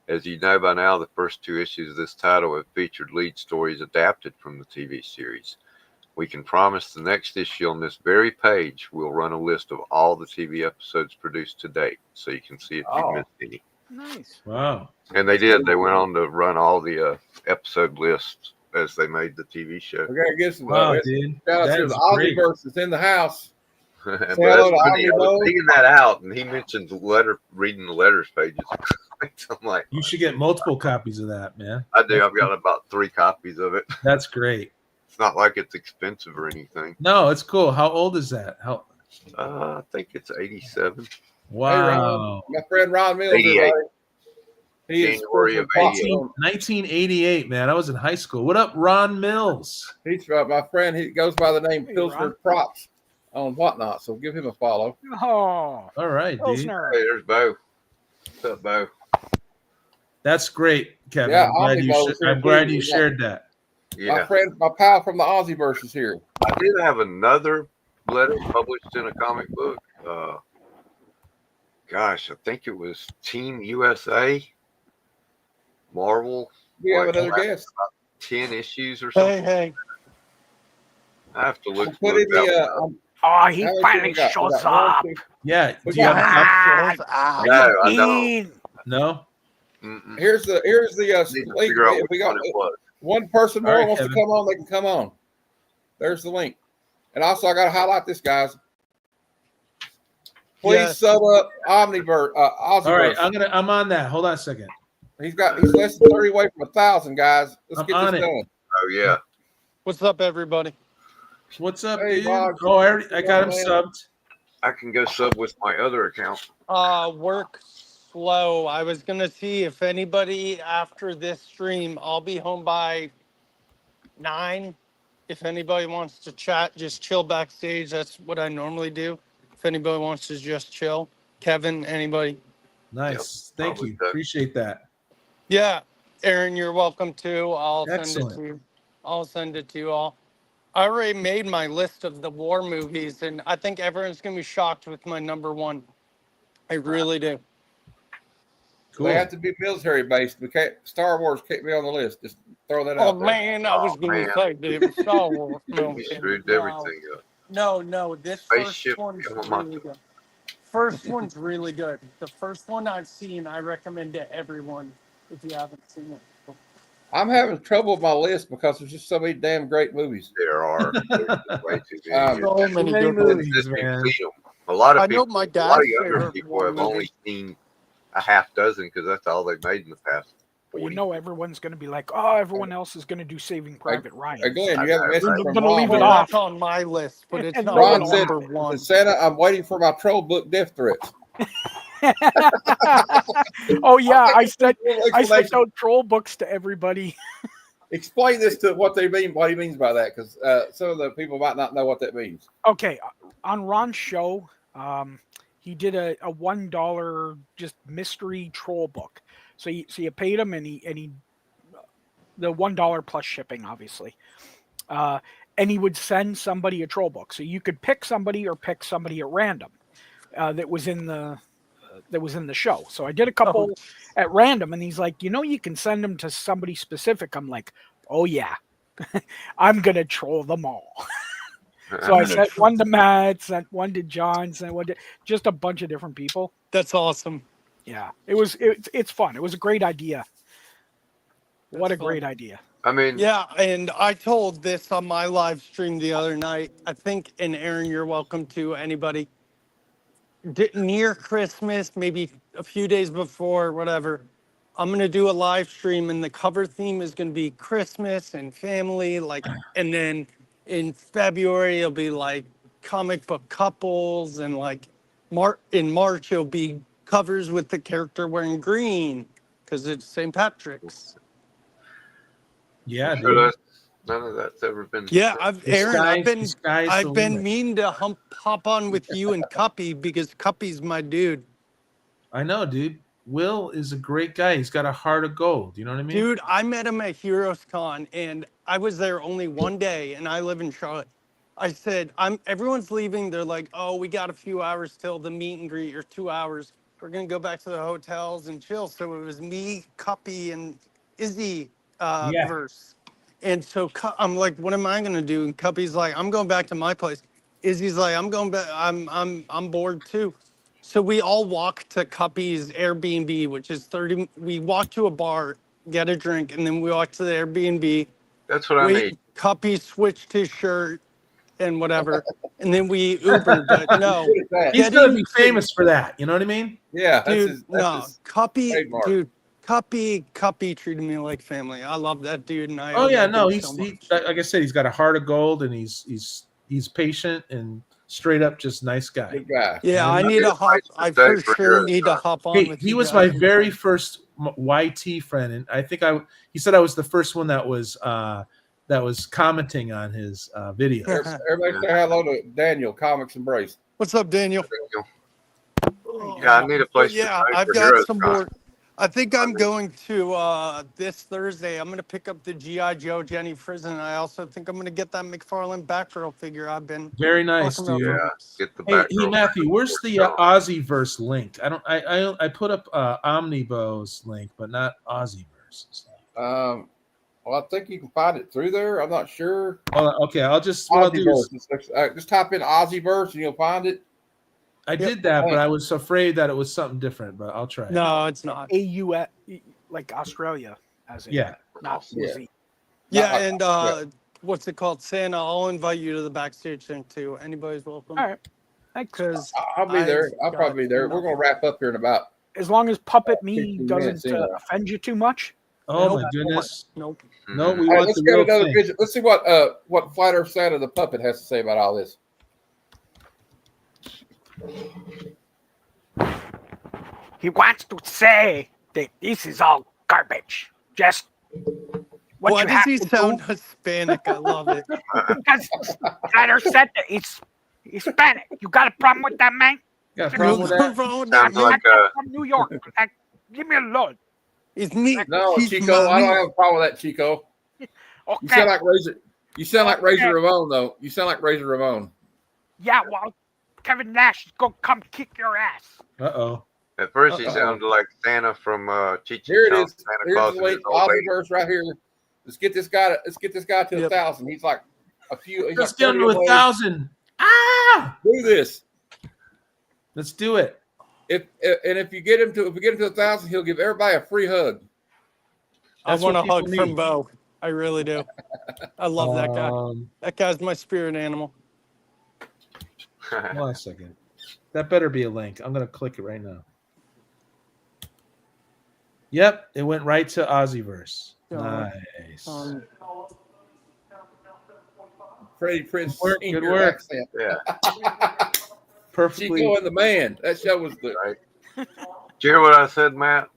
As you know by now, the first 2 issues of this title have featured lead stories adapted from the TV series. We can promise the next issue on this very page will run a list of all the TV episodes produced to date, so you can see if you missed any. Nice. Wow. And they did. They went on to run all the episode lists as they made the TV show. We gotta get some. Dude. Shout out to the Omniverse that's in the house. But that's funny. I was digging that out, and he mentioned reading the letters pages. I'm like, You should get multiple copies of that, man. I do. I've got about 3 copies of it. That's great. It's not like it's expensive or anything. No, it's cool. How old is that? I think it's 87. Wow. Hey, Ron, my friend Ron Mills. 88. He is January of 88. 1988, man. I was in high school. What up, Ron Mills? He's my friend. He goes by the name Hey, Pilsner Ron. Props on Whatnot. So give him a follow. Oh, All right, dude. Pilsner. Hey, there's Bo. What's up, Bo? That's great, Kevin. Yeah, I'm glad you shared that. Yeah. My pal from the Aussieverse is here. I did have another letter published in a comic book. Gosh, I think it was Team USA, Marvel. We have Like, another guest. 10 issues or something. Hey. I have to look. Put in that the. one up. Oh, he how many finally we got? We shows got up. 1, 2. Yeah. We Do you got- have Ah, No, I don't. mean. no? Here's the Need to figure out if which we got one it was. one person more All right, wants Kevin. to come on, they can come on. There's the link. And also, I got to highlight this, guys. Please Yes. sub up Omniverse. All right, Aussieverse. I'm on that. Hold on a second. He's less than 30 away from 1,000, guys. Let's I'm get on this it. done. Oh, yeah. What's up, everybody? What's up, Hey, dude? Boggs. Oh, I got him Man. subbed. I can go sub with my other account. Work slow. I was gonna see if anybody after this stream. I'll be home by 9. If anybody wants to chat, just chill backstage. That's what I normally do. If anybody wants to just chill, Kevin, anybody. Nice. Yep, Thank I'll you. with that. Appreciate that. Yeah, Aaron, you're welcome too. I'll send it Excellent. to you. I'll send it to you all. I already made my list of the war movies, and I think everyone's gonna be shocked with my number 1. I really do. Cool. They have to be military based. We can't. Star Wars can't be on the list. Just throw that Oh out there. man, I was gonna man. say, dude, Star Wars. You screwed everything up. No, this Spaceship first one's Yamamoto. really good. first one's really good. The first one I've seen, I recommend to everyone if you haven't seen it. I'm having trouble with my list because there's just so many damn great movies. There are way too many. So many good ones. movies, man. A lot I of know people, my a lot dad's of younger favorite people war have only movie. seen a half dozen because that's all they've made in the past. Well, 40. you know, everyone's going to be like, oh, everyone else is going to do Saving Private Ryan. Again, I you have a know, message right? from Gonna Ron. leave it here. Well, off. that's on my list, but it's And not no Ron one said, number one. Santa, I'm waiting for my troll book death threats. Oh yeah, I sent Explanation. out troll books to everybody. Explain this to what they mean, what he means by that, because some of the people might not know what that means. Okay, on Ron's show, he did a $1 just mystery troll book. So you paid him, and he the $1 plus shipping, obviously. And he would send somebody a troll book, so you could pick somebody or pick somebody at random that was in the show. So I did a couple at random, and he's like, you can send them to somebody specific. I'm like, oh yeah, I'm gonna troll them all. So I sent one to Matt, sent one to John, sent one to just a bunch of different people. That's awesome. Yeah, it's fun. It was a great idea. What a great idea. I mean, Yeah, and I told this on my live stream the other night. I think, and Aaron, you're welcome to anybody. Near Christmas, maybe a few days before, whatever, I'm going to do a live stream, and the cover theme is going to be Christmas and family. And then in February, it'll be like comic book couples, and in March, it'll be covers with the character wearing green because it's St. Patrick's. Yeah, sure dude. none of that's ever been. Yeah, Aaron, Sky's I've the been limit. meaning to hop on with you and Cuppy because Cuppy's my dude. I know, dude. Will is a great guy. He's got a heart of gold. You know what I mean? Dude, I met him at Heroes Con, and I was there only one day, and I live in Charlotte. I said, everyone's leaving. They're like, oh, we got a few hours till the meet and greet, or 2 hours. We're going to go back to the hotels and chill. So it was me, Cuppy, and Izzy Yeah. verse. And so I'm like, what am I going to do? And Cuppy's like, I'm going back to my place. Izzy's like, I'm going back. I'm bored too. So we all walk to Cuppy's Airbnb, which is 30. We walk to a bar, get a drink, and then we walk to the Airbnb. That's what I mean. Cuppy switched his shirt and whatever, and then we Ubered. But no, He's gonna be famous for that. You know what I mean? Yeah, dude. Cuppy, trademark. dude. Cuppy treated me like family. I love that dude, and I. Oh owe yeah, that no, dude he's so he, much. like I said, he's got a heart of gold, and he's patient and straight up just nice guy. Good guy. Yeah, I need to hop. I for sure need to hop on with He you was guys. my very first YT friend, and I think he said I was the first one that was commenting on his videos. Everybody say hello to Daniel, Comics Embrace. What's up, Daniel? Yeah, I need a place. Yeah, to stay I've for got Heroes some Con. more. I think I'm going to this Thursday. I'm going to pick up the G.I. Joe Jenny Frizen. I also think I'm going to get that McFarlane Batgirl figure I've been Very nice, talking about dude. for Yeah, weeks. get the Hey, back. Matthew, where's the Aussieverse link? I put up Omnibo's link, but not Aussieverse. Well, I think you can find it through there. I'm not sure. Okay, what I'll do is Just type in Aussieverse and you'll find it. I did that, but I was afraid that it was something different. But I'll try. No, it's not. AU, like Australia, as in Yeah. not Yeah. Z. Yeah, and what's it called? Santa, I'll invite you to the backstage thing too. Anybody's welcome. All right. Thanks. Because I'll be there. I'll probably be there. We're going to wrap up here in about. As long as Puppet Me 15 doesn't minutes anyway. offend you too much. Oh Nope. my goodness! Nope. No, we All right, want let's the get real another thing. vision. Let's see what Flat Earth Santa the Puppet has to say about all this. He wants to say that this is all garbage. Just what Why you does have he to sound do, Hispanic? I love it. because Flat Earth Santa is Hispanic. You got a problem with that, man? Got a problem with that? wrong with Sounds that, like man. I'm from New York. Like, give me a load. It's me. No, He's Chico, my I don't me. have a problem with that, Chico. You Okay. sound like Razor. You sound like Razor Okay. Ramon, though. You sound like Razor Ramon. Yeah, well, Kevin Nash is going to come kick your ass. Uh-oh. At first, he Uh-oh. sounded like Santa from Cheech Here it and is. Chong, Santa Here's Claus the and late his old lady. Aussieverse right here. Let's get this guy to Yep. 1,000. He's like a few. He's Just like get him 30 to away. 1,000. Ah! Do this. Let's do it. If we get him to 1,000, he'll give everybody a free hug. I That's want what a people hug from need. Bo. I really do. I love that guy. That guy's my spirit animal. Hold on a second. That better be a link. I'm going to click it right now. Yep, it went right to Ozzyverse. Nice. Freddie Prinze Good work. accent. Yeah. Perfectly. Chico and the Man. That show was good. Right. Did you hear what I said, Matt?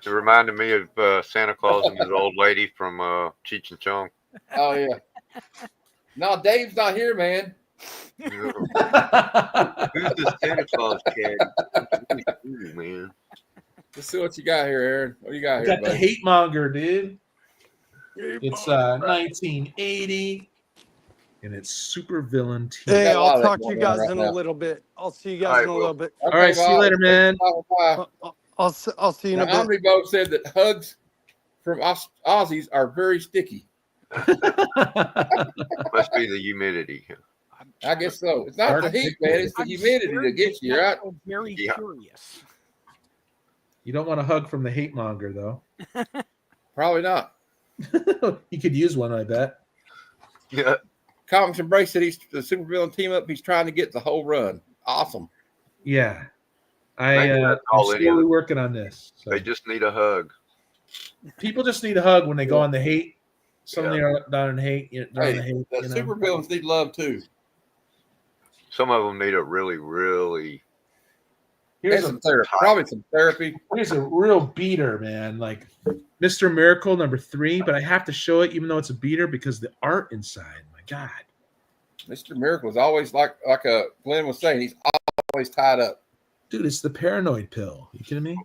It reminded me of Santa Claus and his old lady from Cheech and Chong. Oh yeah. No, Dave's not here, man. Who's this Santa Claus kid? Ooh, man. Let's see what you got here, Aaron. What you got I here, got the buddy? hate monger, dude. It's 1980, and it's super villain team. Hey, got a lot I'll of that talk to you going on guys right in now. a little bit. I'll see you All guys right, in a well. little bit. All right, see you later, man. Bye. I'll see you in a Now, bit. Omnibo said that hugs from Aussies are very sticky. Must be the humidity. I guess so. It's not the heat, man. It's the humidity that gets you, right? I'm very Yeah. curious. You don't want a hug from the hate monger, though. Probably not. You could use one, I bet. Yeah. Comics Embrace said he's the supervillain team up. He's trying to get the whole run. Awesome. Yeah. Maybe I'm that's all it slowly is. working on this. So. They just need a hug. People just need a hug when they go on the hate. Some of Yeah. them are down in hate. They're on the hate. The supervillains need love too. Some of them need a really, really. Here's And a, probably some therapy. here's a real beater, man. Like Mr. Miracle #3, but I have to show it even though it's a beater because the art inside. My God. Mr. Miracle is always like Glenn was saying, he's always tied up. Dude, it's the paranoid pill. You kidding me?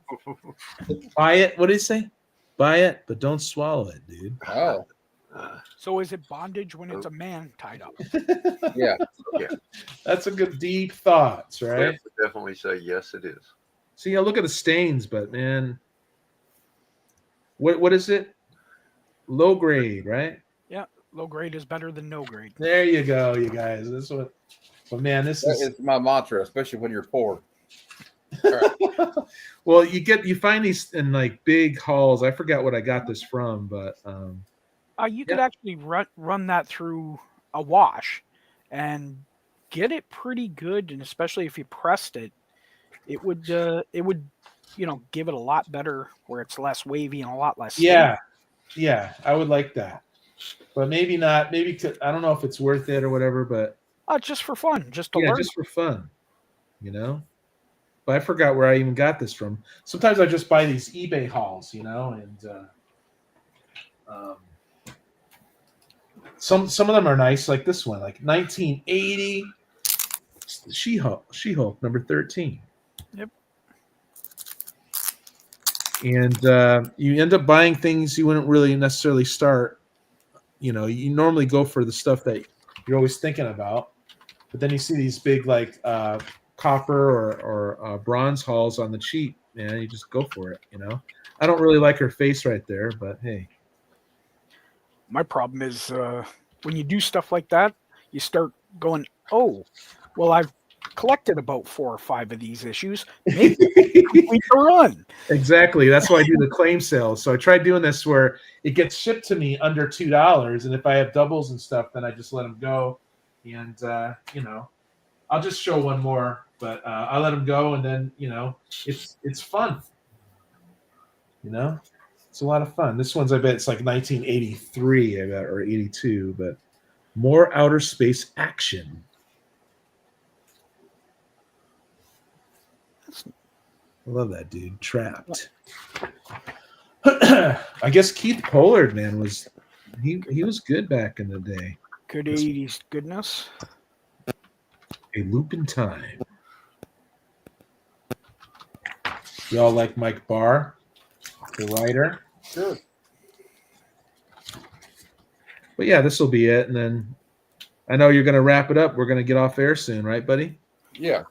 Buy it. What did he say? Buy it, but don't swallow it, dude. Oh, So is it bondage when it's a man tied up? yeah. That's a good deep thoughts, right? Definitely say yes, it is. See, I look at the stains, but man, what is it? Low grade, right? Yeah, low grade is better than no grade. There you go, you guys. This what. But man, this That is is my mantra, especially when you're poor. well. You find these in like big hauls. I forgot what I got this from, but You could actually run that through a wash and get it pretty good, and especially if you pressed it, it would give it a lot better where it's less wavy and a lot less. yeah, I would like that, but maybe not. Maybe I don't know if it's worth it or whatever, but just for fun, just to learn. just for fun, you know. But I forgot where I even got this from. Sometimes I just buy these eBay hauls, you know, and some of them are nice, like this one, like 1980 She-Hulk #13. Yep. And you end up buying things you wouldn't really necessarily start. You know, you normally go for the stuff that you're always thinking about, but then you see these big like copper or bronze hauls on the cheap, man. You just go for it. You know, I don't really like her face right there, but hey. My problem is when you do stuff like that, you start going, oh, well, I've collected about 4 or 5 of these issues. Maybe we can run. Exactly. That's why I do the claim sales. So I tried doing this where it gets shipped to me under $2, and if I have doubles and stuff, then I just let them go. And you know, I'll just show one more, but I let them go, and then it's fun. You know. It's a lot of fun. This one's, I bet it's like 1983, I bet, or 82, but more outer space action. I love that dude. Trapped. I guess Keith Pollard, man, was he was good back in the day. Good 80s goodness. A Loop in Time. Y'all like Mike Barr, the writer? Sure. But yeah, this will be it. And then I know you're going to wrap it up. We're going to get off air soon, right, buddy? Yeah.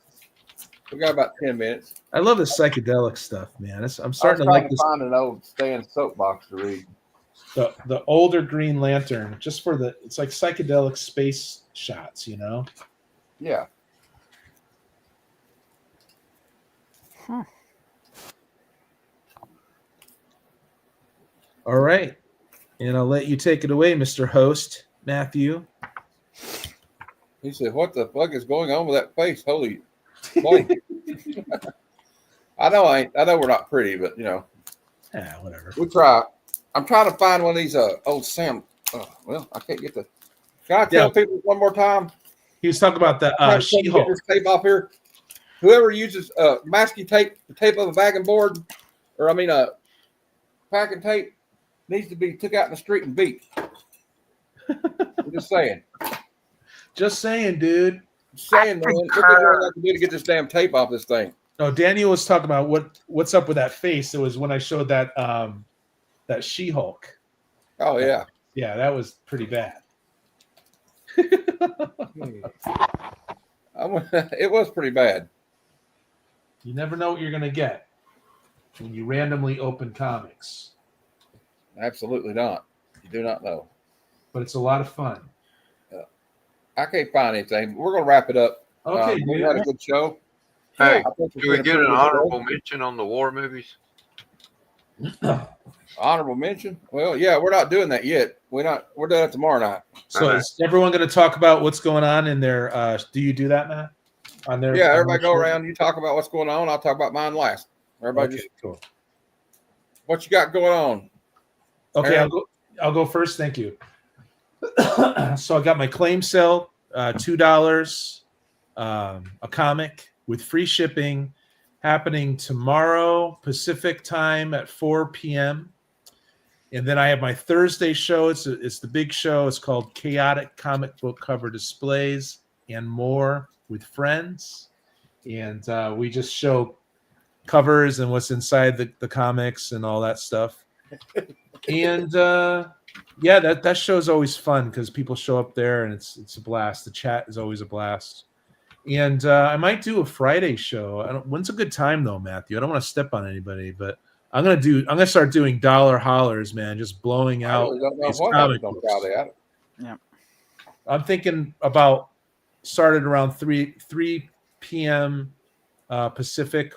We got about 10 minutes. I love the psychedelic stuff, man. I'm I'm starting to like this. Find an old Stan soapbox to read. The older Green Lantern, just for it's like psychedelic space shots, you know? Yeah. All right. And I'll let you take it away, Mr. Host, Matthew. He said, "What the fuck is going on with that face? Holy moly!" I know we're not pretty, but Yeah, whatever. we try. I'm trying to find one of these old Sam. Well, I can't get the. Can I tell people one more time? He was talking about the Get She-Hulk. this tape off here. Whoever uses masking tape, the tape of a bagging board, or packing tape, needs to be took out in the street and beat. I'm just saying. Just saying, dude. Just saying, man. Look at what I can do to get this damn tape off this thing. No, Daniel was talking about what's up with that face. It was when I showed that that She-Hulk. Oh yeah. Yeah, that was pretty bad. It was pretty bad. You never know what you're gonna get when you randomly open comics. Absolutely not. You do not know. But it's a lot of fun. I can't find anything. We're going to wrap it up. Okay, we had a good show. Hey, I think do we get an honorable mention on the war movies? Honorable mention? Well, yeah, we're not doing that yet. We're doing it tomorrow night. So is everyone going to talk about what's going on in their? Do you do that, Matt? On their? Yeah, everybody go around. You talk about what's going on. I'll talk about mine last. Everybody just cool. What you got going on? Okay, I'll go first. Thank you. So I got my claim sale, $2, a comic with free shipping, happening tomorrow Pacific time at 4 p.m. And then I have my Thursday show. It's the big show. It's called Chaotic Comic Book Cover Displays and More with Friends. And we just show covers and what's inside the comics and all that stuff. And yeah, that show is always fun because people show up there and it's a blast. The chat is always a blast. And I might do a Friday show. When's a good time though, Matthew? I don't want to step on anybody, but I'm gonna start doing dollar hollers, man, just blowing out these comic books. Yeah. I'm thinking about started around 3 p.m. Pacific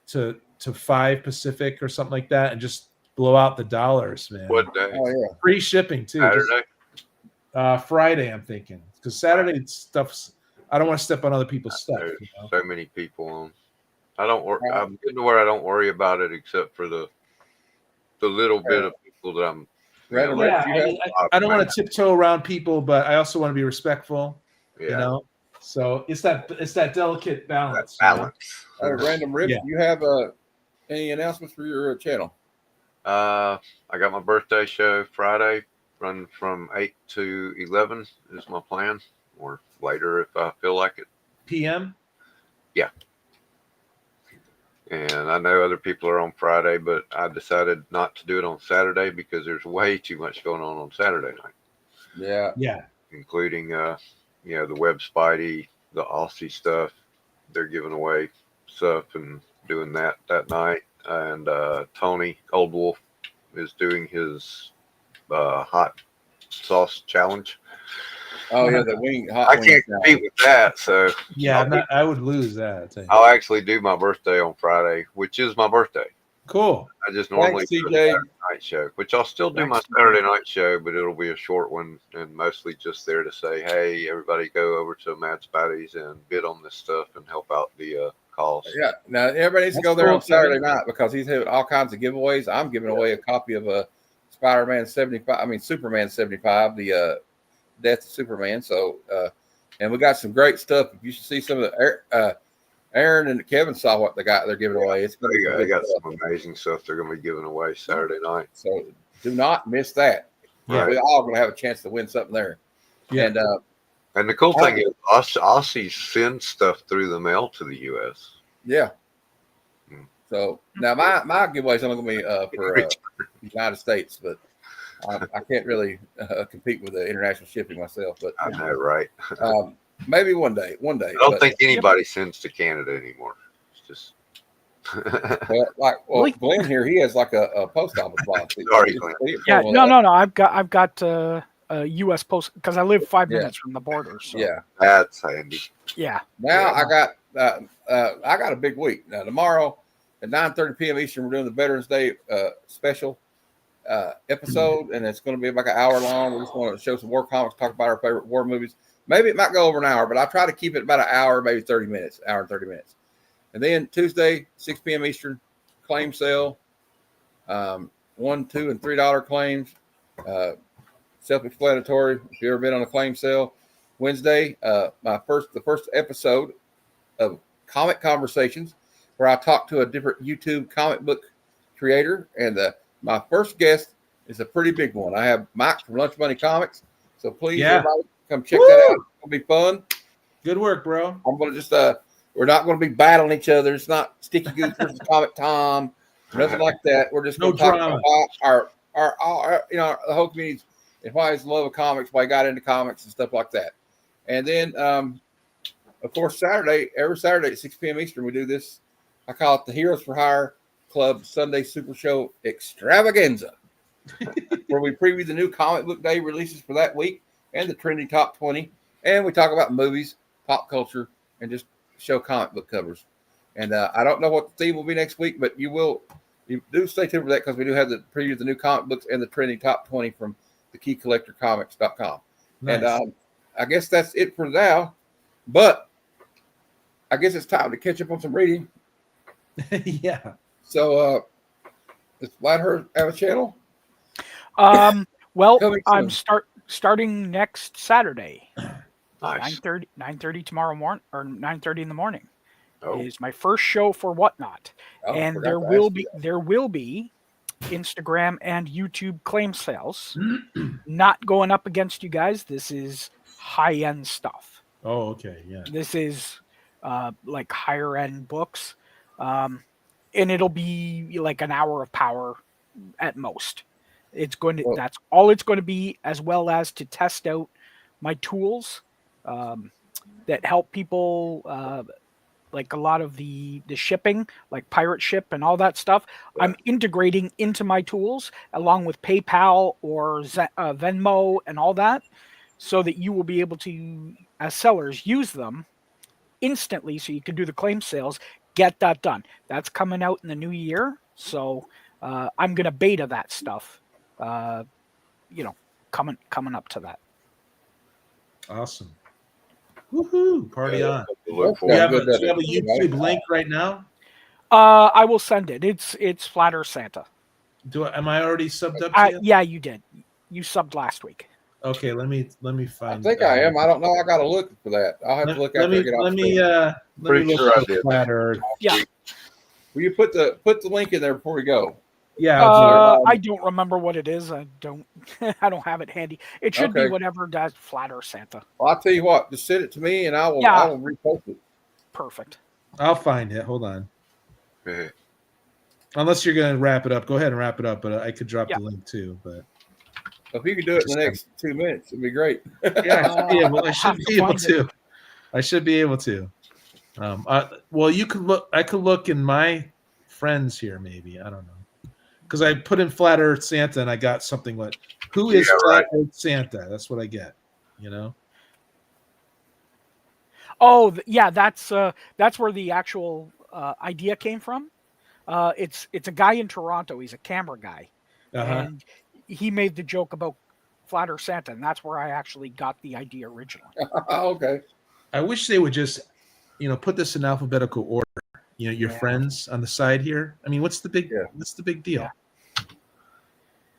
to 5 Pacific or something like that, and just blow out the dollars, man. What day? Oh yeah. Free shipping too. Saturday? Friday, I'm thinking, because Saturday stuff's. I don't want to step on other people's stuff. There's so many people on. I'm getting to where I don't worry about it, except for the little bit of people that I'm. I don't want to tiptoe around people, but I also want to be respectful. Yeah. You know, so it's that delicate balance. Balance. Random Rip, you have any announcements for your channel? I got my birthday show Friday, run from 8 to 11 is my plan, or later if I feel like it. PM? Yeah. And I know other people are on Friday, but I decided not to do it on Saturday because there's way too much going on Saturday night. Yeah. Yeah. Including, the Web Spidey, the Aussie stuff. They're giving away stuff and doing that night. And Tony Old Wolf is doing his hot sauce challenge. Oh yeah, the wing. I can't compete with that, so yeah, I would lose that. I'll actually do my birthday on Friday, which is my birthday. Cool. I just normally do a Saturday night show, which I'll still do my Saturday night show, but it'll be a short one and mostly just there to say, hey, everybody go over to Mad Spidey's and bid on this stuff and help out the cause. Yeah. Now everybody needs to go there on Saturday night because he's having all kinds of giveaways. I'm giving away a copy of a Superman 75, the Death of Superman. So, and we got some great stuff. You should see some of the Aaron and Kevin saw what they're giving away. It's going to they got some amazing stuff they're going to be giving away Saturday night. So do not miss that. Yeah. We're all going to have a chance to win something there. Yeah. And the cool thing is Aussies send stuff through the mail to the U.S. Yeah. So now my giveaway is only going to be for the United States, but I can't really compete with the international shipping myself. But I know, right? Maybe one day. I don't think anybody sends to Canada anymore. It's just Glenn here, he has like a post office box. Sorry, Glenn. Yeah, no. I've got a U.S. post because I live 5 minutes from the border. So. Yeah, that's handy. Yeah. Now I got I got a big week. Now, tomorrow at 9:30 p.m. Eastern, we're doing the Veterans Day special episode, and it's going to be about an hour long. We just want to show some war comics, talk about our favorite war movies. Maybe it might go over an hour, but I try to keep it about an hour, maybe 30 minutes, hour and 30 minutes. And then Tuesday, 6 p.m. Eastern, claim sale, $1, $2, and $3 claims. Self-explanatory. If you've ever been on a claim sale. Wednesday, the first episode of Comic Conversations, where I talk to a different YouTube comic book creator, and my first guest is a pretty big one. I have Mike from Lunch Money Comics, so please, everybody, come check that out. It'll be fun. Good work, bro. I'm gonna just we're not gonna be battling each other. It's not Sticky Goose versus Comic Tom, nothing like that. We're just gonna talk about our the whole community and why his love of comics, why he got into comics and stuff like that. And then, of course, every Saturday at 6 p.m. Eastern, we do this. I call it the Heroes for Hire Club Sunday Supershow Extravaganza, where we preview the new comic book day releases for that week and the trending top 20. And we talk about movies, pop culture, and just show comic book covers. And I don't know what the theme will be next week, but you do stay tuned for that, because we do have the preview of the new comic books and the trending top 20 from thekeycollectorcomics.com. Nice. And I guess that's it for now, but I guess it's time to catch up on some reading. Yeah. So, does Flatheart have a channel? Well, I'm starting next Saturday. Nice. 9:30 tomorrow morning, or 9:30 in the morning, is my first show for Whatnot, and there will be Instagram and YouTube claim sales. Not going up against you guys. This is high-end stuff. Oh, okay, yeah. This is like higher-end books, and it'll be like an hour of power at most. It's going to that's all it's going to be, as well as to test out my tools that help people. Like a lot of the shipping, like Pirate Ship and all that stuff, I'm integrating into my tools along with PayPal or Venmo and all that, so that you will be able to, as sellers, use them instantly, so you can do the claim sales, get that done. That's coming out in the new year, so I'm going to beta that stuff, coming up to that. Awesome. Woohoo! Party on. Do Do you have a YouTube link right now? I will send it. It's Flatter Santa. Am I already subbed up to you? Yeah, you did. You subbed last week. Okay, let me find. I think I am. I don't know. I got to look for that. I'll have to look after I get off. Let me look at Flatter. Yeah. Will you put the link in there before we go? Yeah. I don't remember what it is. I don't have it handy. It should be whatever does Flatter Santa. Well, I'll tell you what. Just send it to me, and I will repost it. Perfect. I'll find it. Hold on. Yeah. Unless you're going to wrap it up, go ahead and wrap it up. But I could drop the link too. But if you could do it in the next 2 minutes, it'd be great. Yeah, I should be able to. I should be able to. Well, you could look. I could look in my friends here, maybe. I don't know. Because I put in Flat Earth Santa and I got something like, who is Flat Earth Santa? That's what I get, Oh, yeah, that's where the actual idea came from. It's a guy in Toronto. He's a camera guy. And he made the joke about Flat Earth Santa, and that's where I actually got the idea originally. Okay. I wish they would just, put this in alphabetical order. Your friends on the side here. I mean, what's the big deal?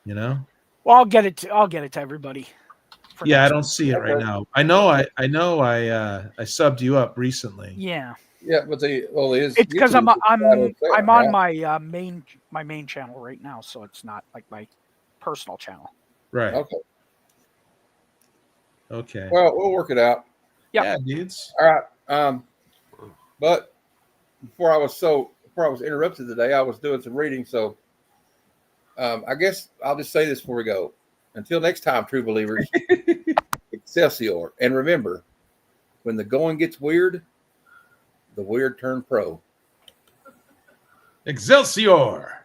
Well, I'll get it to everybody. Yeah, I don't see it right now. I know I subbed you up recently. Yeah. Yeah, but it's because I'm on my main channel right now, so it's not like my personal channel. Right. Okay. Well, we'll work it out. Yeah, dudes. All right. But before I was interrupted today, I was doing some reading, so I guess I'll just say this before we go. Until next time, true believers, Excelsior. And remember, when the going gets weird, the weird turn pro. Excelsior!